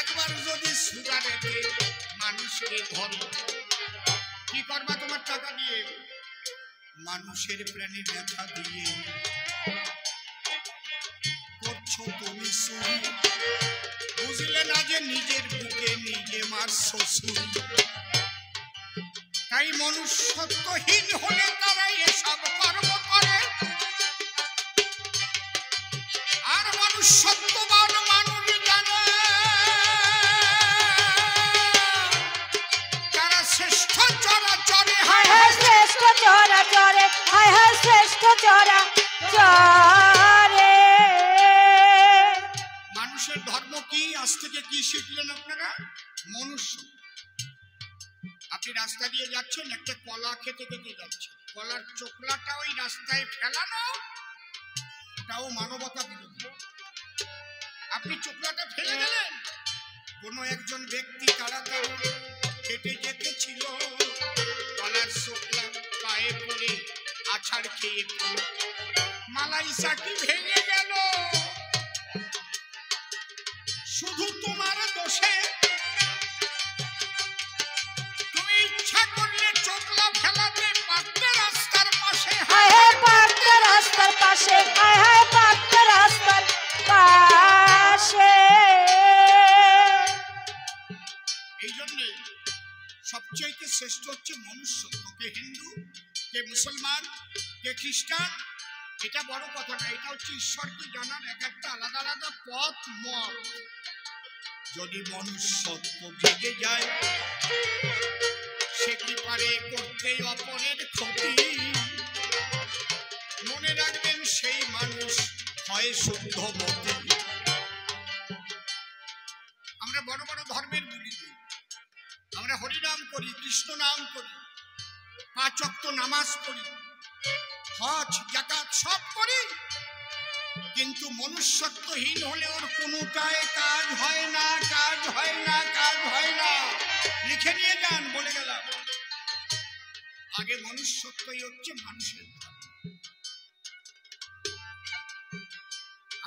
একবার যদি সুগারেতে মানুষকে ধরো, কি করবা তোমার টাকা দিয়ে? মানুষের প্রাণে ব্যথা দিয়ে করছো তুমি চুরি, বুঝলে না যে নিজের বুকে নিজে মারছো ছুরি। তাই মনুষ্যত্বহীন হলে তারা এসব কর্ম করে, আর মনুষ্যত্ববান মানুষ জানে তারা শ্রেষ্ঠ চরাচরে। হায় হায় শ্রেষ্ঠ চরাচরে, হায় হায় শ্রেষ্ঠ চরাচরে। মানুষের ধর্ম কি? আজ থেকে কি শিখলেন আপনারা? মনুষ্য। আপনি রাস্তা দিয়ে যাচ্ছেন, একটা কলা খেতে খেতে যাচ্ছেন, কলার চোকলাটা ওই রাস্তায় ফেলানো, এটাও মানবতা বিরোধী। আপনি চোকলাটা ফেলে গেলেন, কোনো একজন ব্যক্তি তাড়াতাড়ি হেঁটে যেতেছিল, কলার চোকলা পায়ে পড়ে আছাড় খেয়ে পড়ল, মালাই চাকি ভেঙে গেল। শুধু তোমার দোষে। তুমি ইচ্ছা করলে চোকলা ফেলাতে পারতে রাস্তার পাশে। হায় হায় পাকতে রাস্তার পাশে, হায় হায় পাকতে রাস্তার পাশে। এই জন্যে সবচেয়ে শ্রেষ্ঠ হচ্ছে মনুষ্যত্ব। কে হিন্দু, কে মুসলমান, কে খ্রিস্টান, এটা বড় কথা না। এটা হচ্ছে ঈশ্বরকে জানার এক একটা আলাদা আলাদা পথ মত। যদি মনুষ্যত্ব জেগে যায়, সে কি পারে করতে অপরের ক্ষতি। মনে রাখবেন সেই মানুষ হয় শুদ্ধমতি। আমরা বড় বড় ধর্মের বুলি দিই, আমরা হরিনাম করি, কৃষ্ণ নাম করি, 5 ওয়াক্ত নামাজ পড়ি, হজ যাকাত সব করি, কিন্তু মনুষ্যত্বহীন হলে ওর কোনোটাই কাজ হয় না, কাজ হয় না, কাজ হয় না। লিখে নিয়ে যান, বলে গেলাম। আগে মনুষ্যত্বই হচ্ছে মানুষের।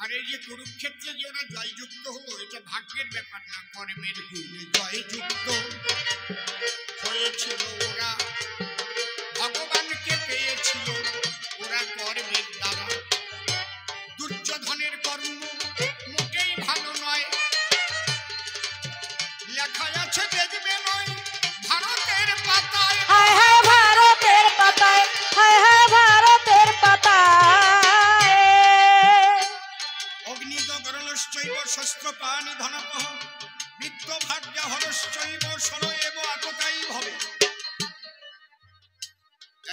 আর এই যে কুরুক্ষেত্রে যে ওরা জয়যুক্ত হলো, এটা ভাগ্যের ব্যাপার না, কর্মের গুণে জয়যুক্ত হয়েছিল ওরা। ভগবানকে পেয়েছিল ওরা কর্মের দ্বারা। দুর্যোধনের কর্ম মোটেই ভালো নয়, লেখা আছে দেখবে নয় ভারতের পাতায়। হায় হায় ভারতের পাতায়, হায় হায় ভারতের পাতায়। অগ্নিদগ্রলশ্চৈব শস্ত্রপাণি ধনপঃ বিত্তভাগ্য হরশ্চৈব সরয়েব আততাই ভবে।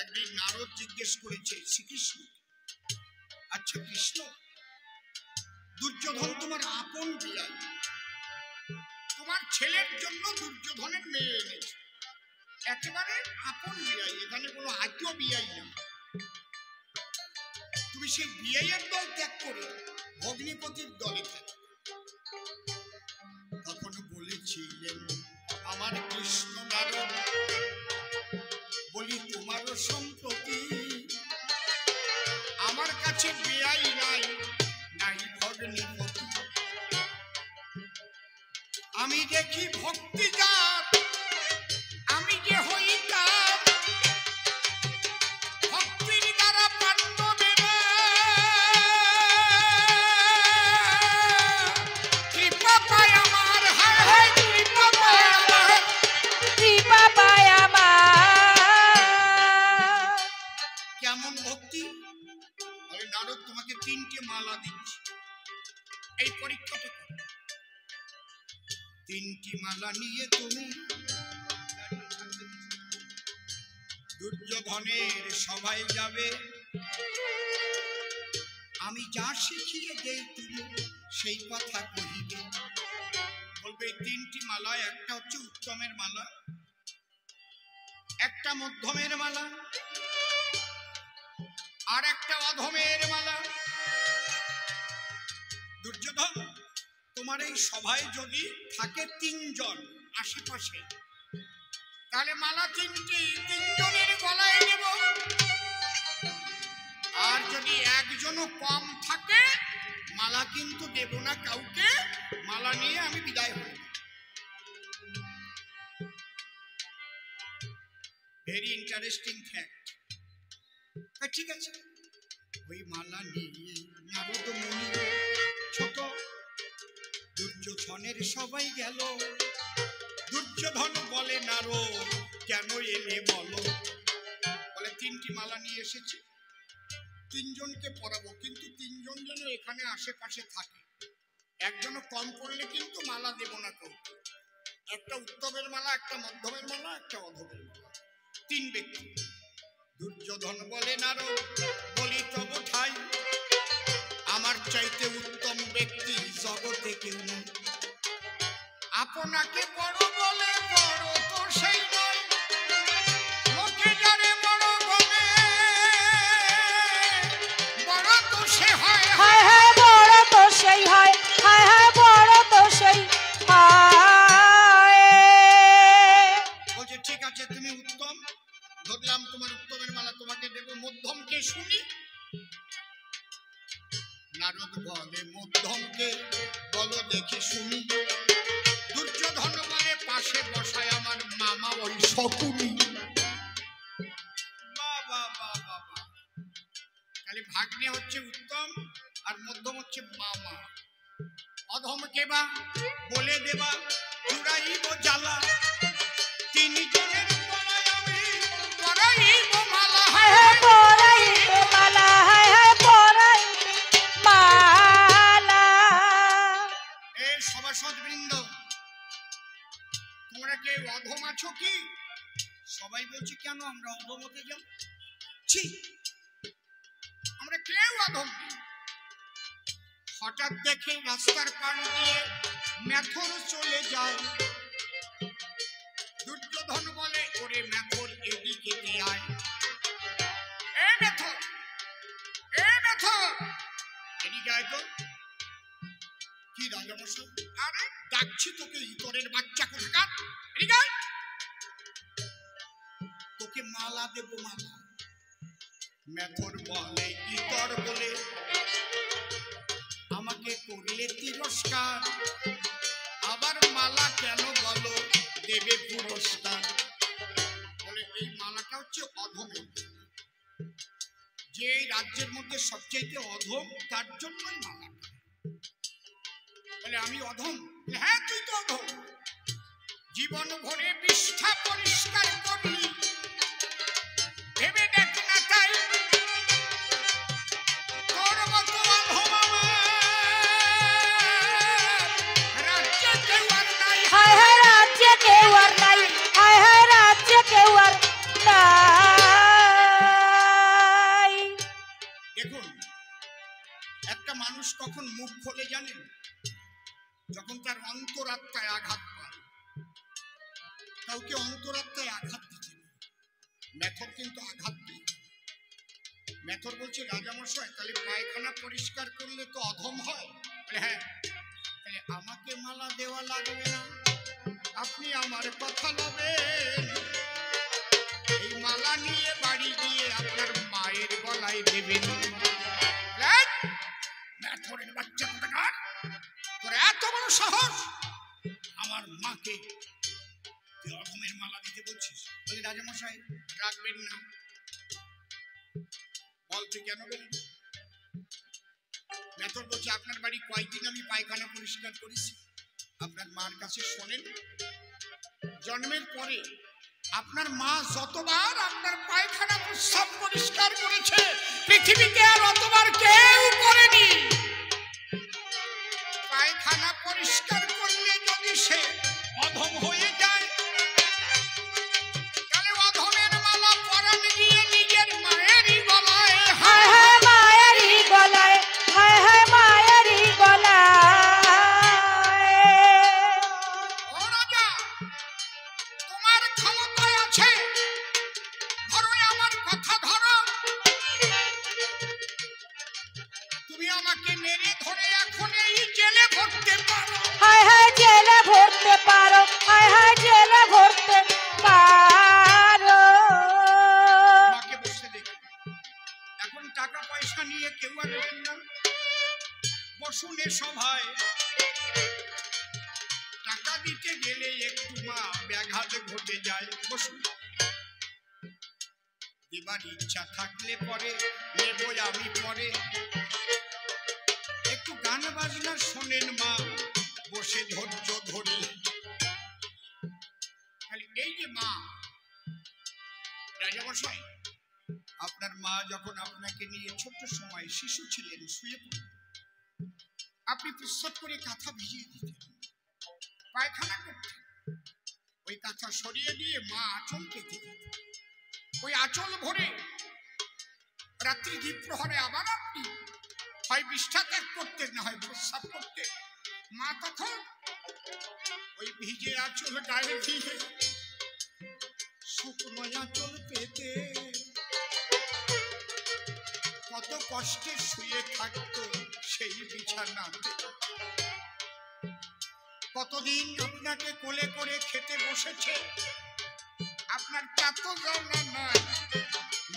একদিন নারদ জিজ্ঞেস করেছে শ্রীকৃষ্ণ, আচ্ছা কৃষ্ণ, দুর্যোধন তোমার আপন বিয়াই, তোমার ছেলের জন্য দুর্যোধনের মেয়ে এনেছে, একেবারে আপন বিয়াই, এখানে কোনো আত্মীয় বিয়াই না। তুমি সেই বিয়াইয়ের দল ত্যাগ করে ভগ্নিপতির দলে থাকো। তখন বলেছিলেন আমার কৃষ্ণ নারদ, বলি তোমারও সম্প্রতি আমার কাছে বিয়াই নাই, নাই ভগ্নিপতি। আমি দেখি ভক্তি যার, আমি যে হই তার, ভক্তির দ্বারা পাণ্ডবেরা কৃপা পায় আমার। হায় হায় কৃপা পায় আমার, কৃপা পায় আমার। কেমন ভক্তি? আরে নারদ তোমাকে 3টে মালা দিচ্ছি, এই পরীক্ষাটা করো। 3টি মালা নিয়ে তুমি দুর্যোধনের সভায় যাবে, আমি যা শিখিয়ে দেই তুমি সেই কথা কহিবে। বলবে এই তিনটি মালা, একটা হচ্ছে উত্তমের মালা, একটা মধ্যমের মালা, আর একটা অধমের মালা। দুর্যোধন, তোমার এই সভায় যদি থাকে তিনজন আশেপাশে, তাহলে মালা তিনটি তিনজনের গলায় দেব। আর যদি একজনও কম থাকে, মালা কিন্তু দেব না কাউকে, মালা নিয়ে আমি বিদায় হই। Very interesting fact. ঠিক আছে, ওই মালা নিয়ে নারদ মুনি ছোট দুর্যোধনের সবাই গেল। দুর্যোধন বলে, নারদ কেন এলে বলো? বলে তিনটি মালা নিয়ে এসেছি, তিনজনকে পরাবো, কিন্তু তিনজন যেন এখানে আশেপাশে থাকে। একজনও কম পড়লে কিন্তু মালা দেব না কাউকে। একটা উত্তমের মালা, একটা মধ্যমের মালা, একটা অধমের মালা, তিন ব্যক্তি। দুর্যোধন বলে, নারদ বলি তব ঠাই, আমার চাইতে উত্তম ব্যক্তি জগতে কেউ নেই। আপনাকে বড় বলে বড় তো সেই নয়, লোকে যারে বড় বলে বড় তো সে হয়। হায় হায় বড় তো সেই হয়, হায় হায় বড় তো সেই হয়। বলছে ঠিক আছে, তুমি উত্তম, ধরলাম তোমার উত্তমের মালা তোমাকে দেব। মধ্যমকে শুনি। নারদ বলে, মধ্যমকে বলো দেখি শুনি। দুর্যোধন বলে, পাশে বসায় আমার মামা ওই শকুনি। বাবা বাবা, তাহলে ভাগ্নে হচ্ছে উত্তম আর মধ্যম হচ্ছে মামা। অধমকে বা বলে দেবা জুড়াইব জ্বালা, তিনজনের গলায় আমি পরাইব মালা। হায় হায় পরাইব মালা, হায় হায় পরাইব মালা। এই সভাসদবৃন্দ, তোমরা কেউ অধম আছো কি? সবাই বলছে কেন আমরা অধম হতে যাব? ছি, আমরা কেউ অধম নেই। হঠাৎ দেখে রাস্তার পাশ দিয়ে মেথর চলে যায়। দুর্যোধন বলে, ওরে মেথর এদিকে দিয়ে আয়। এ মেথর, এ মেথর, এদিকে আয় তো। কি রাজামশাই? আরে ডাকছি তোকে, ইতরের বাচ্চা কোথাকার, এদিকে আয়। তোকে মালা দেব, মালা। মেথর বলে, ইতর বলে আমাকে করলে তিরস্কার, আবার মালা কেন বলো দেবে পুরস্কার? বলে এই মালাটা হচ্ছে অধমের, যে রাজ্যের মধ্যে সবচেয়ে অধম তার জন্যই মালা। বলে আমি অধম? হ্যাঁ তুই তো অধম, জীবন ভরে পৃষ্ঠা পরিষ্কার করলি, ভেবে দেখ না তাই তোর মতো অধম রাজ্যে কেউ আর নাই। হায় হায় রাজ্যে কেউ আর নাই, হায় হায় রাজ্যে কেউ আর নাই। দেখুন, একটা মানুষ কখন মুখ খোলে জানেন? যখন তার অন্তরাত্মায় আঘাত পায়। কাউকে অন্তরাত্মায় আঘাত দিচ্ছে না, মেথর কিন্তু আঘাত দিই। মেথর বলছে, রাজামশাই তাহলে পায়খানা পরিষ্কার করলে তো অধম হয়? হ্যাঁ, তাহলে আমাকে মালা দেওয়া লাগবে না, আপনি আমার কথা নেবেন, এই মালা নিয়ে বাড়ি গিয়ে আপনার মায়ের গলায় দেবেন। মেথরের বাচ্চা কোথাকার, তোর এত বড় সাহস আমার মাকে তুই অধমের মালা দিতে বলছিস? বলি রাজামশাই রাখবেন না। বল তুই কেন বলি? মেথর বলছে, আপনার বাড়ি কয়েকদিন আমি পায়খানা পরিষ্কার করেছি, আপনার মার কাছে শোনেন। জন্মের পরে আপনার মা যতবার আপনার পায়খানা প্রস্রাব পরিষ্কার করেছে, পৃথিবীতে আর অতবার কেউ করেনি। পায়খানা পরিষ্কার করলে যদি সে অধম হয়ে যায়, তাহলে অধমের মালা পরান গিয়ে নিজের মায়েরই গলায়। হায় হায় মায়েরই গলায়, দিতে গেলে একটু মা ব্যাঘাত ঘটে যায়। বসুন, এবার ইচ্ছা থাকলে পরে নেব আমি পরে। একটু গান বাজনা শোনেন মা, বসে ধৈর্য ধরে। এই যে মা, রাজামশাই, আপনার মা যখন আপনাকে নিয়ে ছোট্ট সময় শিশু ছিলেন, শুয়ে পড়তেন, আপনি প্রস্রাব করে কাঁথা ভিজিয়ে দিতেন, পায়খানা করতেন, ওই কাঁথা সরিয়ে দিয়ে মা আঁচল পেতে দিতেন। ওই আঁচল ভরে রাত্রি দ্বীপ প্রহরে আবার আপনি হয় বিষ্ঠা ত্যাগ করতেন, না হয় প্রস্রাব করতেন। মা তখন ওই ভিজে আঁচল গায়ে দিয়ে শুকনো আঁচল পেতে কত কষ্টে শুয়ে থাকতো সেই বিছানাতে। কতদিন আপনাকে কোলে করে খেতে বসেছে, আপনার তা তো জানা নাই।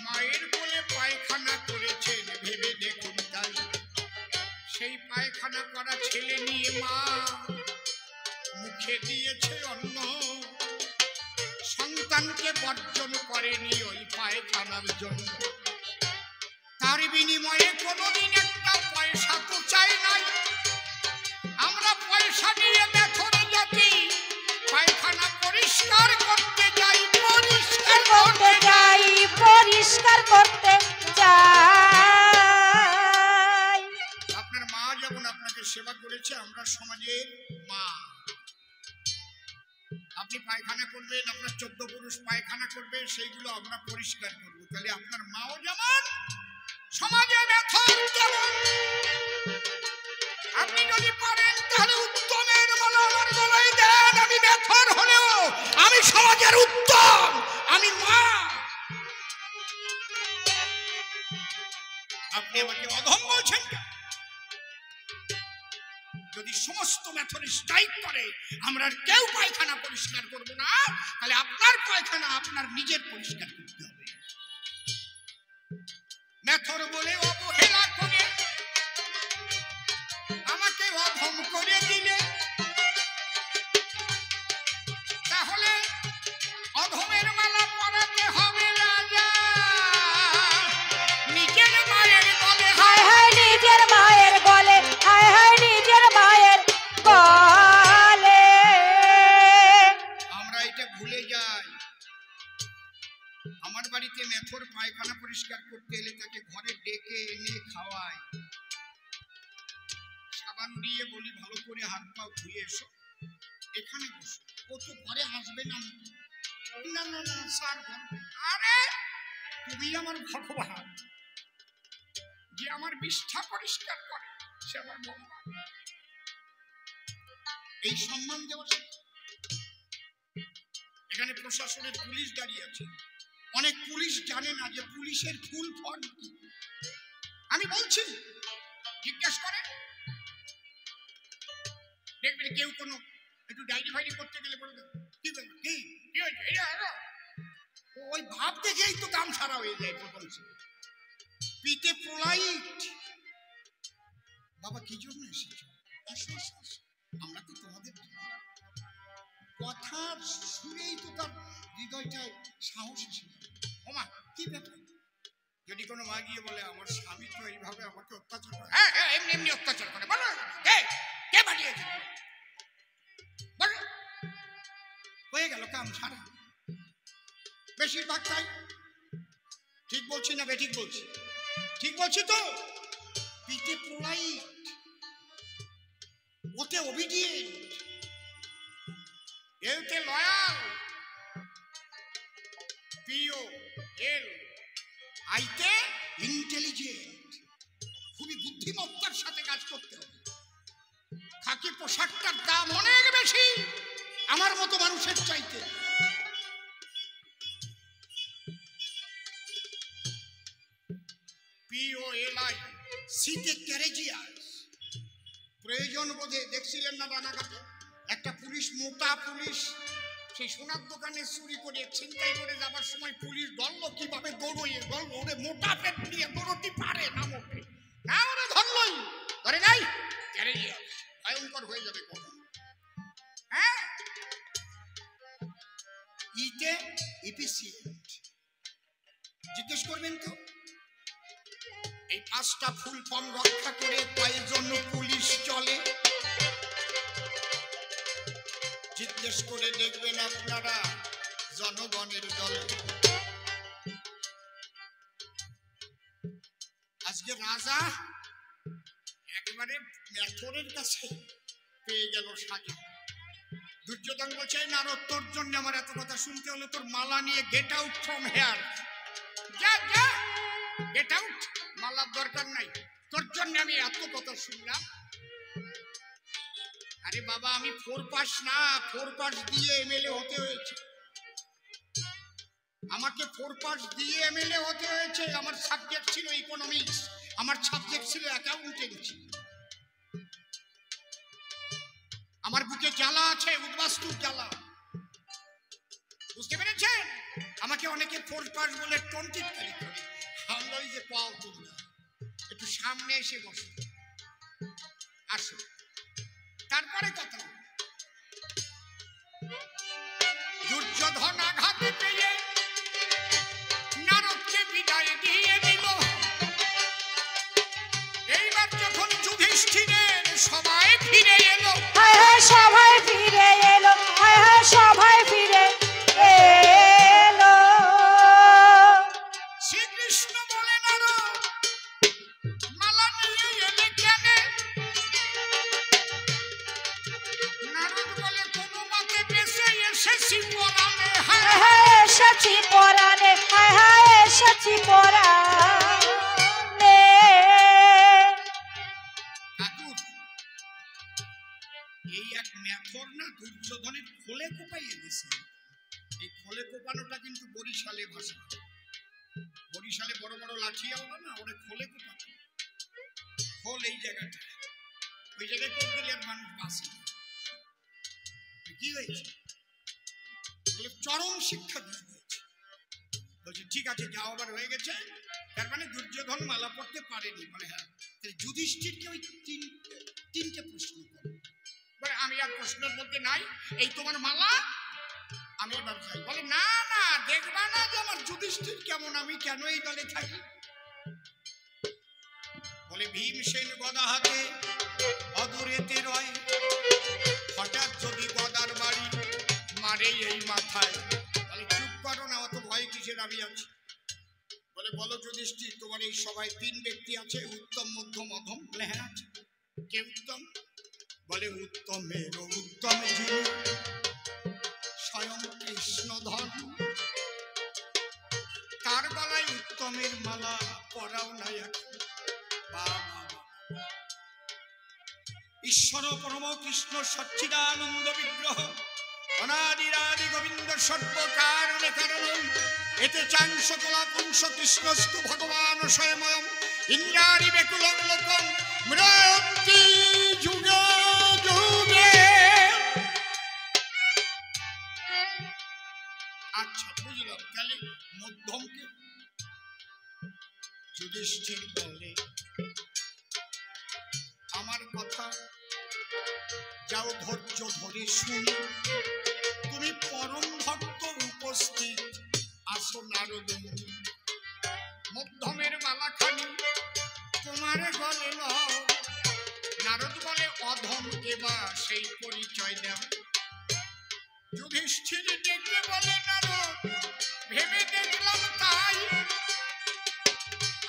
মায়ের কোলে পায়খানা করেছেন, ভেবে দেখুন তাই। সেই পায়খানা করা ছেলে নিয়ে মা মুখে দিয়েছে অন্ন, সন্তানকে বর্জন করেনি ওই পায়খানার জন্য। তার বিনিময়ে কোনোদিন একটা পয়সা তো চাই নাই। আমরা পয়সা নিয়ে মেথরে জাতি পায়খানা পরিষ্কার করতে যাই, পরিষ্কার করতে যাই, পরিষ্কার করতে চাই। আপনার মা যেমন আপনাকে সেবা করেছে, আমরা সমাজের মা। আপনি পায়খানা করবেন, আপনার 14 পুরুষ পায়খানা করবে, সেইগুলো আমরা পরিষ্কার করবো। তাহলে আপনার মাও যেমন সমাজে মেথর তেমন। আপনি যদি পারেন তাহলে উত্তমের মালা আমার গলায় দেন। আমি মেথর হলেও আমি সমাজের উত্তম, আমি মা। আপনি আমাকে অধম বলছেন কেন? যদি সমস্ত মেথর স্ট্রাইক করে আমরা কেউ পায়খানা পরিষ্কার করবো না, তাহলে আপনার পায়খানা আপনার নিজের পরিষ্কার করতে হবে। মেথর বলে অবহেলা করে আমাকে অধম করে দিলে, তাহলে অধমের মালা পরাতে হবে রাজা। নিজের মায়ের গলে, হায় হায় নিজের মায়ের গলে, হায় হায় নিজের মায়ের গলে। আমরা এটা ভুলে যাই। আমার বাড়িতে মেথর পায়খানা পরিষ্কার করতে এলে তাকে ঘরে ডেকে এনে খাওয়াই, সাবান দিয়ে বলি ভালো করে হাত পা ধুয়ে এসো, এখানে বসো। ও তো ঘরে আসবে না। না না না স্যার, আরে তুমি আমার ভগবান, যে আমার বিষ্ঠা পরিষ্কার করে সে আমার ভগবান। এই সম্মান দেওয়া। এখানে প্রশাসনের পুলিশ দাঁড়িয়ে আছে, অনেক পুলিশ জানে না যে পুলিশের ফুল ফর্ম কি। আমি বলছি, জিজ্ঞেস করে দেখবেন কেউ কোনো একটু ডায়েরি ফাইরি করতে গেলে বলে কি হয়েছে, ওই ভাব দেখেই তো দাম ছাড়া হয়ে যায়। পিতে প্রলাইট। বাবা কি জন্য এসেছো? আমরা তো তোমাদের কথা শুনেই তো তার হৃদয়টায় সাহস এসে যায়। ওমা কি ব্যাপার? যদি কোনো মা গিয়ে বলে আমার স্বামী তো এইভাবে আমাকে অত্যাচার করে, হ্যাঁ হ্যাঁ এমনি এমনি অত্যাচার করে, বলো কে পাঠিয়েছে, হয়ে গেল কাম সারা। বেশিরভাগ তাই। ঠিক বলছি না বেঠিক বলছি? ঠিক বলছি তো। পিতে প্রলাইট, ওতে ওবিডিয়েন্ট, এতে লয়াল, পিও এল আইতে ইন্টেলিজেন্ট। খুবই বুদ্ধিমত্তার সাথে কাজ করতে হবে। খাকি পোশাকটার দাম অনেক বেশি আমার মতো মানুষের চাইতে। পিওএলআই সিতে ক্যারেজিয়াস। প্রয়োজন বোধে দেখছিলেন না রানাঘাটে একটা পুলিশ, মোটা পুলিশ, সেই সোনার দোকানে চুরি করে ছিনতাই করে যাবার সময় পুলিশ ধরলো কিভাবে দৌড়িয়ে ধরলো। ওরে মোটা পেট নিয়ে দৌড়তে পারে না মোটে, না ওরে ধরলই, ধরে নাই ক্যারেজিয়াস, ভয়ঙ্কর হয়ে যাবে কখন। হ্যাঁ ইতে ইফিসিয়েন্ট। জিজ্ঞেস করবেন তো এই 5টা ফুল ফর্ম রক্ষা করে কয়জন পুলিশ চলে? জিজ্ঞেস করে দেখবেন আপনারা জনগণের দলে। আজকে রাজা একেবারে মেথরের কাছে পেয়ে গেল সাজা। দুর্যোধন বলছে, নারদ তোর জন্য আমার এত কথা শুনতে হলো, তোর মালা নিয়ে গেট আউট ফ্রম হেয়ার, যা যা গেট আউট, মালার দরকার নাই, তোর জন্য আমি এত কথা শুনলাম। আরে বাবা, আমি 4 পাস না, 4 পাস দিয়ে এমএলএ হতে হয়েছে, আমাকে 4 পাস দিয়ে এমএলএ হতে হয়েছে। আমার সাবজেক্ট ছিল ইকোনমিক্স, আমার সাবজেক্ট ছিল অ্যাকাউন্টেন্সি। আমার বুকে জ্বালা আছে, উদ্বাস্তুর জ্বালা, বুঝতে পেরেছেন? আমাকে অনেকে 4 পাস বলে টন্টিত খালি করে। আমরা ওই যে পাও তোমরা একটু সামনে এসে বসো, আসো। তারপরে কথা, দুর্যোধন আঘাত পেয়ে নারদকে বিদায় দিয়ে দিল। এইবার যখন যুধিষ্ঠিরের সবাই ফিরে এলো, সবাই ফিরে এলো, সবাই ফিরে এলো। শ্রীকৃষ্ণ বলে, নারদ মালা নিয়ে এলে কেন? নারদ বলে, কোনো মতে বেঁচে এসেছি পরাণে, এসেছি পরাণে, এসেছি পরাণে। এই এক মেথর না দুর্যোধনের খোলে কোপাইয়ে দিছে। এই খোলে কোপানোটা কিন্তু বরিশালে ভাষা। বরিশালে বড় বড় লাঠি আওলা না, ওরে খোলে কোপাতো। খোল এই জায়গাটা, ওই জায়গায় কোপ দিলে আর মানুষ বাঁচে না। কি হয়েছে? বলে চরম শিক্ষা দিয়ে দিয়েছে। বলছে ঠিক আছে, যাও, আবার হয়ে গেছে। তার মানে দুর্যোধন মালা পড়তে পারেনি। বলে হ্যাঁ। যুধিষ্ঠিরকে ওই তিনটে প্রশ্ন করে, বলে আমি আর প্রশ্নের মধ্যে নাই, এই তোমার মালা, আমি এবার যাই। বলে না না, দেখবা না যে আমার যুধিষ্ঠির কেমন, আমি কেন এই দলে থাকি? বলে ভীমসেন গদা হাতে অদূরেতে রয়, হঠাৎ যদি গদার বাড়ি মারে এই মাথায়। বলে চুপ করো না, অত ভয় কিসের, আমি আছি। বলে বলো যুধিষ্ঠির, তোমার এই সবাই 3 ব্যক্তি আছে, উত্তম, মধ্যম, অধম? বলে হ্যাঁ আছে। কে উত্তম? বলে উত্তমের উত্তম যিনি স্বয়ং কৃষ্ণধন, তার গলায় উত্তমের মালা পরাও নাই এখন। ঈশ্বর পরম কৃষ্ণ সচ্চিদানন্দ বিগ্রহ, অনাদিরাদি গোবিন্দ সর্বকারণে কারণম, এতে চাংশ কলা পুংস কৃষ্ণস্তু ভগবান স্বয়ময়ম, ইন্দ্রাণি বেকুলম লোকম মৃত্যু যুগে যুগে। আচ্ছা বুঝলাম, তাহলে মধ্যমকে? যুধিষ্ঠির বলে, আমার কথা যাও ধৈর্য ধরে শুনি, তুমি পরম ভক্ত উপস্থিত আসো নারদ মুনি। মধ্যমের মালাখানি তোমার গলে লও। নারদ বলে, অধম কেবা সেই পরিচয় দাও। যুধিষ্ঠির ডেকে বলে, নারদ ভেবে দেখলাম তাই,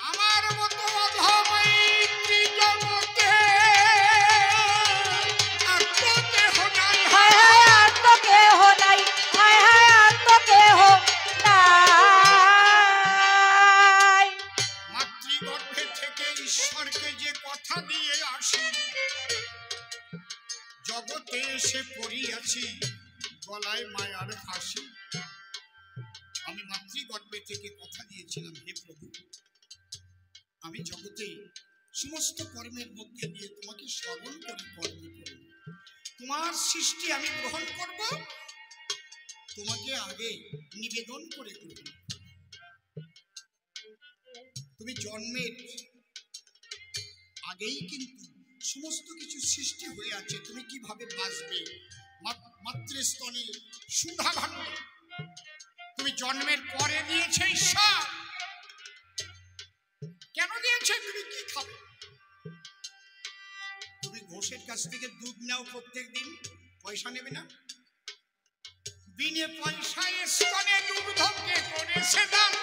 আমার মতো অধম এই ত্রিজগতে আর তো কেহ নাই। আর তো কেহ নাই, আর তো কেহ নাই। মাতৃগর্ভে থেকে ঈশ্বরকে যে কথা দিয়ে আসি, জগতে এসে পড়িয়াছি গলায় মায়ার ফাঁসি। আমি মাতৃগর্ভে থেকে কথা দিয়েছিলাম, হে প্রভু, আমি জগতে সমস্ত কর্মের মধ্যে দিয়ে তোমাকে স্মরণ করি, কর্ম করব, তোমার সৃষ্টি আমি গ্রহণ করব, তোমাকে আগে নিবেদন করে করব। তুমি জন্মের আগেই কিন্তু সমস্ত কিছু সৃষ্টি হয়ে আছে, তুমি কিভাবে বাঁচবে? মাতৃস্তনে সুধা ভান্ডার, তুমি জন্মের পরে দিয়েছে ঈশ্বর, কেন দিয়েছে? তুমি কি খাবে? তুমি ঘোষের কাছ থেকে দুধ নাও প্রত্যেক দিন, পয়সা নেবে না? বিনে পয়সায় স্তনে দুগ্ধকে করেছে দান,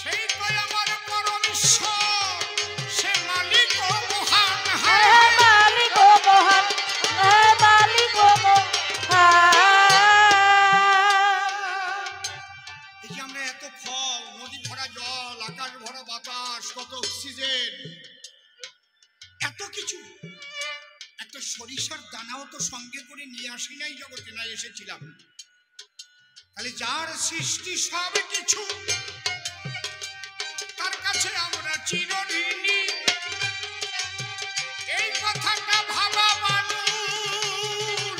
সেই তো আমার পরম ঈশ্বর, সে মালিক ও মহান, মালিক ও মহান, মালিক ও মহান। এই যে আমরা এত ফল, নদী ভরা জল, আকাশ ভরা বাতাস, কত অক্সিজেন, এত কিছু, একটা সরিষার দানাও তো সঙ্গে করে নিয়ে আসি নাই জগতে, না এসেছিলাম। তাহলে যার সৃষ্টি সব কিছু, তার কাছে আমরা চিরঋণী। এই কথাটা ভাবা মানুষ,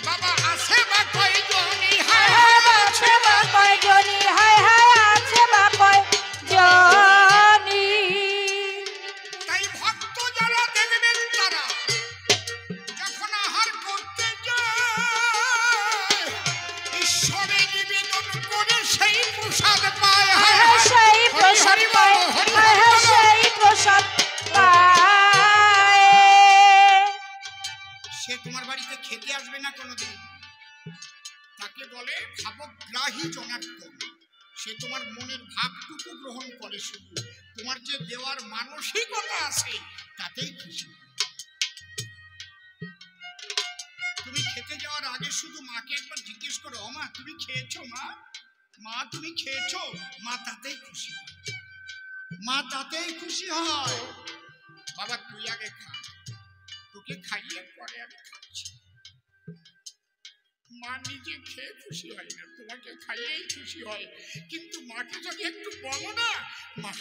বাবা আছে বা কয়জনই, হায় হায় আছে বা কয়জনই, হায় হায় আছে বা কয়জনই। তাই ভক্ত যারা দেখবেন তারা যখন আহার করতে যায়, ঈশ্বরে নিবেদন করে সেই প্রসাদ পায়, হায় হায় সেই প্রসাদ পায়, হায় হায় সেই প্রসাদ পায়। সে তোমার বাড়িতে খেতে আসবে না কোনোদিন, তাকে বলে ভাবগ্রাহী জনার্দন। সে তোমার মনের ভাবটুকু গ্রহণ করে, শুধু তোমার যে দেওয়ার মানসিকতা আছে তাতেই খুশি। তুমি খেতে যাওয়ার আগে শুধু মাকে একবার জিজ্ঞেস করো, মা তুমি খেয়েছো? মা মা তুমি খেয়েছো? মা তাতেই খুশি, মা তাতেই খুশি হয়। বাবা তুই আগে খা, তোকে খাইয়ে পরে আমি খাচ্ছি। মা নিজে খেয়ে খুশি হয় না, তোমাকে খাইয়েই খুশি হয়। কিন্তু মাকে যদি একটু বলো না, মা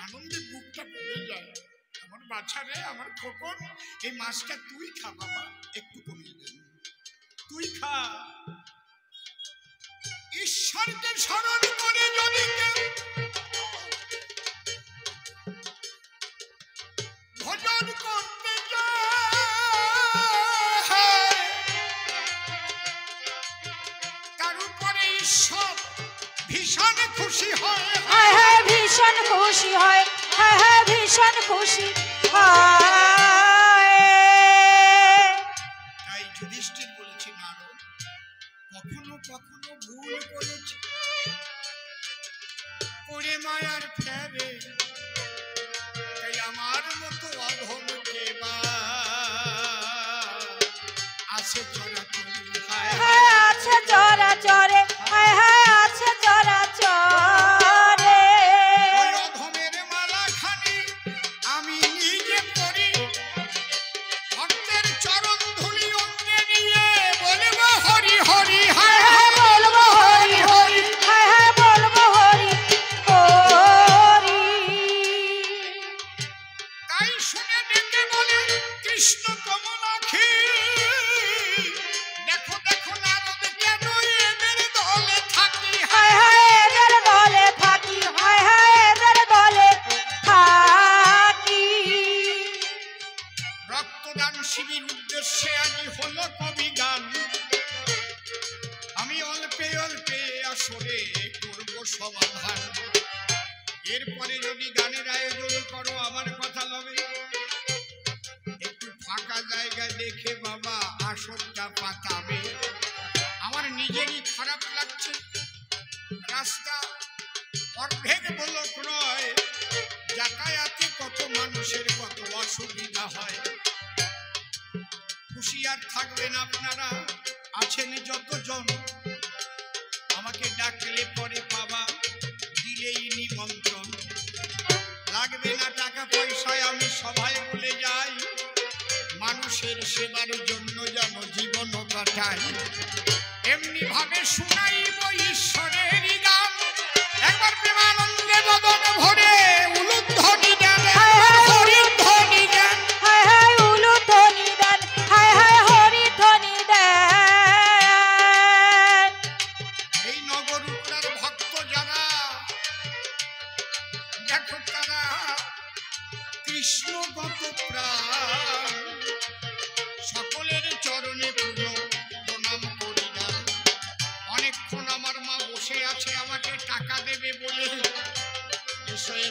আনন্দে বুকটা ভরে যায়, আমার বাচ্চা রে, আমার খোকন, এই মাছটা তুই খা বাবা, একটু কমিয়ে দেন, তুই খা। ঈশ্বরকে স্মরণ করে যদি কেউ ভজন করতে যায়, তার উপরে ঈশ্বর ভীষণ খুশি হয়, হায় হায় ভীষণ খুশি হয়, হায় হায় ভীষণ খুশি হয়। তাই যুধিষ্ঠির বলেছে, নারদ কখনো কখনো ভুল করেছে, করে মায়ার ফেরে, তাই আমার মতো অধমকে বা আছে চরাচরি, হায় হায় আছে চরাচরে, হায় হায় আছে চরাচরে। ওই অধমের মালাখানি আমি নিজে পরি, ভক্তের চরণ ধুলি অঙ্গে নিয়ে বলবো হরি হরি, হায় হায় হায় বলবো হরি হরি, হায় হায় বলবো হরি হরি। তাই শুনে ডেকে বলে কৃষ্ণ কমলাক্ষী, দেখো দেখো নারদ কেন এদের দলে থাকি, হায় হায় এদের দলে থাকি, হায় হায় এদের দলে থাকি। রক্তদান শিবির উদ্দেশ্যে আজ হলো কবি গান, আমি অল্পে অল্পে আসরে করব সমাধান। এরপরে যদি গানের আয়োজন করো আমার কথা লবে, একটু ফাঁকা জায়গা দেখে বাবা আসরটা পাতাবে। আমার নিজেরই খারাপ লাগছে, রাস্তা অর্ধেক বলো ক্রয়, যাতায়াতে কত মানুষের কত অসুবিধা হয়। হুঁশিয়ার থাকবেন আপনারা, আছেন যতজন, আমাকে ডাকলে পরে পাবা, দিলেই নিমন্ত্রণ। লাগবে না টাকা পয়সায়, আমি সভায় বলে যাই, মানুষের সেবার জন্য যেন জীবন কাটাই। এমনি ভাবে শুনাইব ঈশ্বরের গান, একবার প্রেমানন্দে বদন ভরে উলুধ্বনি দেন, হরি ধ্বনি দেন, হায় হায় উলুধ্বনি দেন, হায় হায় হরি ধ্বনি দেন। এই নগর উত্তর ভক্ত যারা, দেখো তারা কৃষ্ণগত প্রাণ, সকলের চরণে পুজো প্রণাম করি না।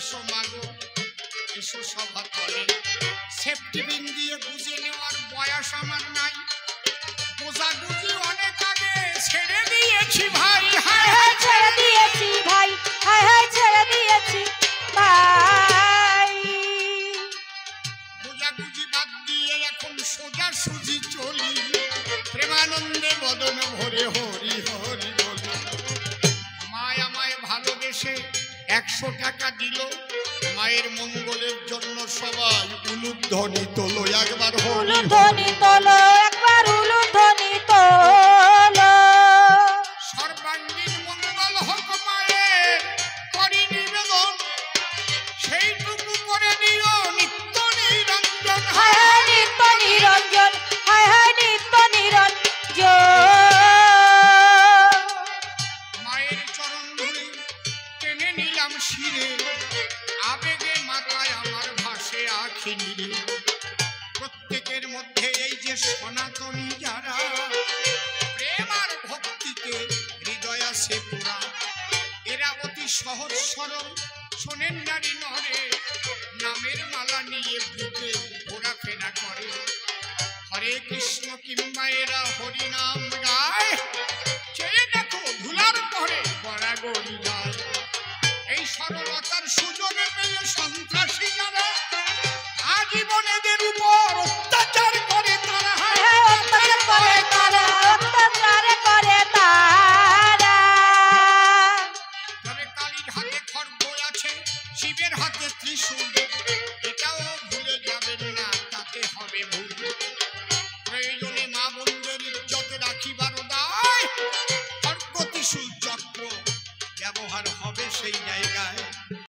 এসো মাগো এসো সভা তলে, সেফটি পিন দিয়ে গুজে নেওয়ার বয়স আমার নাই, গোজাগুজি অনেক আগে ছেড়ে দিয়েছি ভাই। হায় হায় ছেড়ে দিয়েছি ভাই, হায় হায় ছেড়ে দিয়েছি ভাই। গোজাগুজি বাদ দিয়ে এখন সোজা সুজি চলি, প্রেমানন্দে বদন ভরে হরি হরি বলি। মায় আমায় ভালোবেসে 100 টাকা দিল, মায়ের মঙ্গলের জন্য সবাই উলুধ্বনি তোলো একবার হরি হরি। উলুধ্বনি তোলো একবার উলুধ্বনি তোলো। সর্বাঙ্গীন মঙ্গল হোক মায়ের করি নিবেদন, সেইটুকু করে দিও নিত্য নিরঞ্জন। হায় হায় নিত্য নিরঞ্জন, হায় হায় নিত্য নিরঞ্জন। মায়ের চরণ ধরে টেনে নিলাম শিরে, আবেগে মাথায় আমার ভাসে আখি নিরে। প্রত্যেকের মধ্যে এই যে সনাতনী যারা, প্রেম আর ভক্তিতে হৃদয় আছে পুরা, এরা অতি সহজ সরল শোনেন নারী নরে, নামের মালা নিয়ে বুকে ঘোরাফেরা করে। হরে কৃষ্ণ কিংবা এরা হরি নাম গায়, চেয়ে দেখো ধুলার পরে গড়াগড়ি যায়। এই সরলতার সুযোগে পেয়ে সন্ত্রাসী যারা আজীবন এদের উপর অত্যাচার করে তারা। হায় হায় অত্যাচার করে তারা, অত্যাচার করে তারা। তবে কালীর হাতে খড়গ আছে, শিবের হাতে ত্রিশূল, এটাও ভুলে যাবেন না, তাতে হবে ভুল। প্রয়োজনে মা বোনদের ইজ্জত রাখিবার দায়, খড়গ ত্রিশূল চক্র ব্যবহার হবে সেই জায়গায়।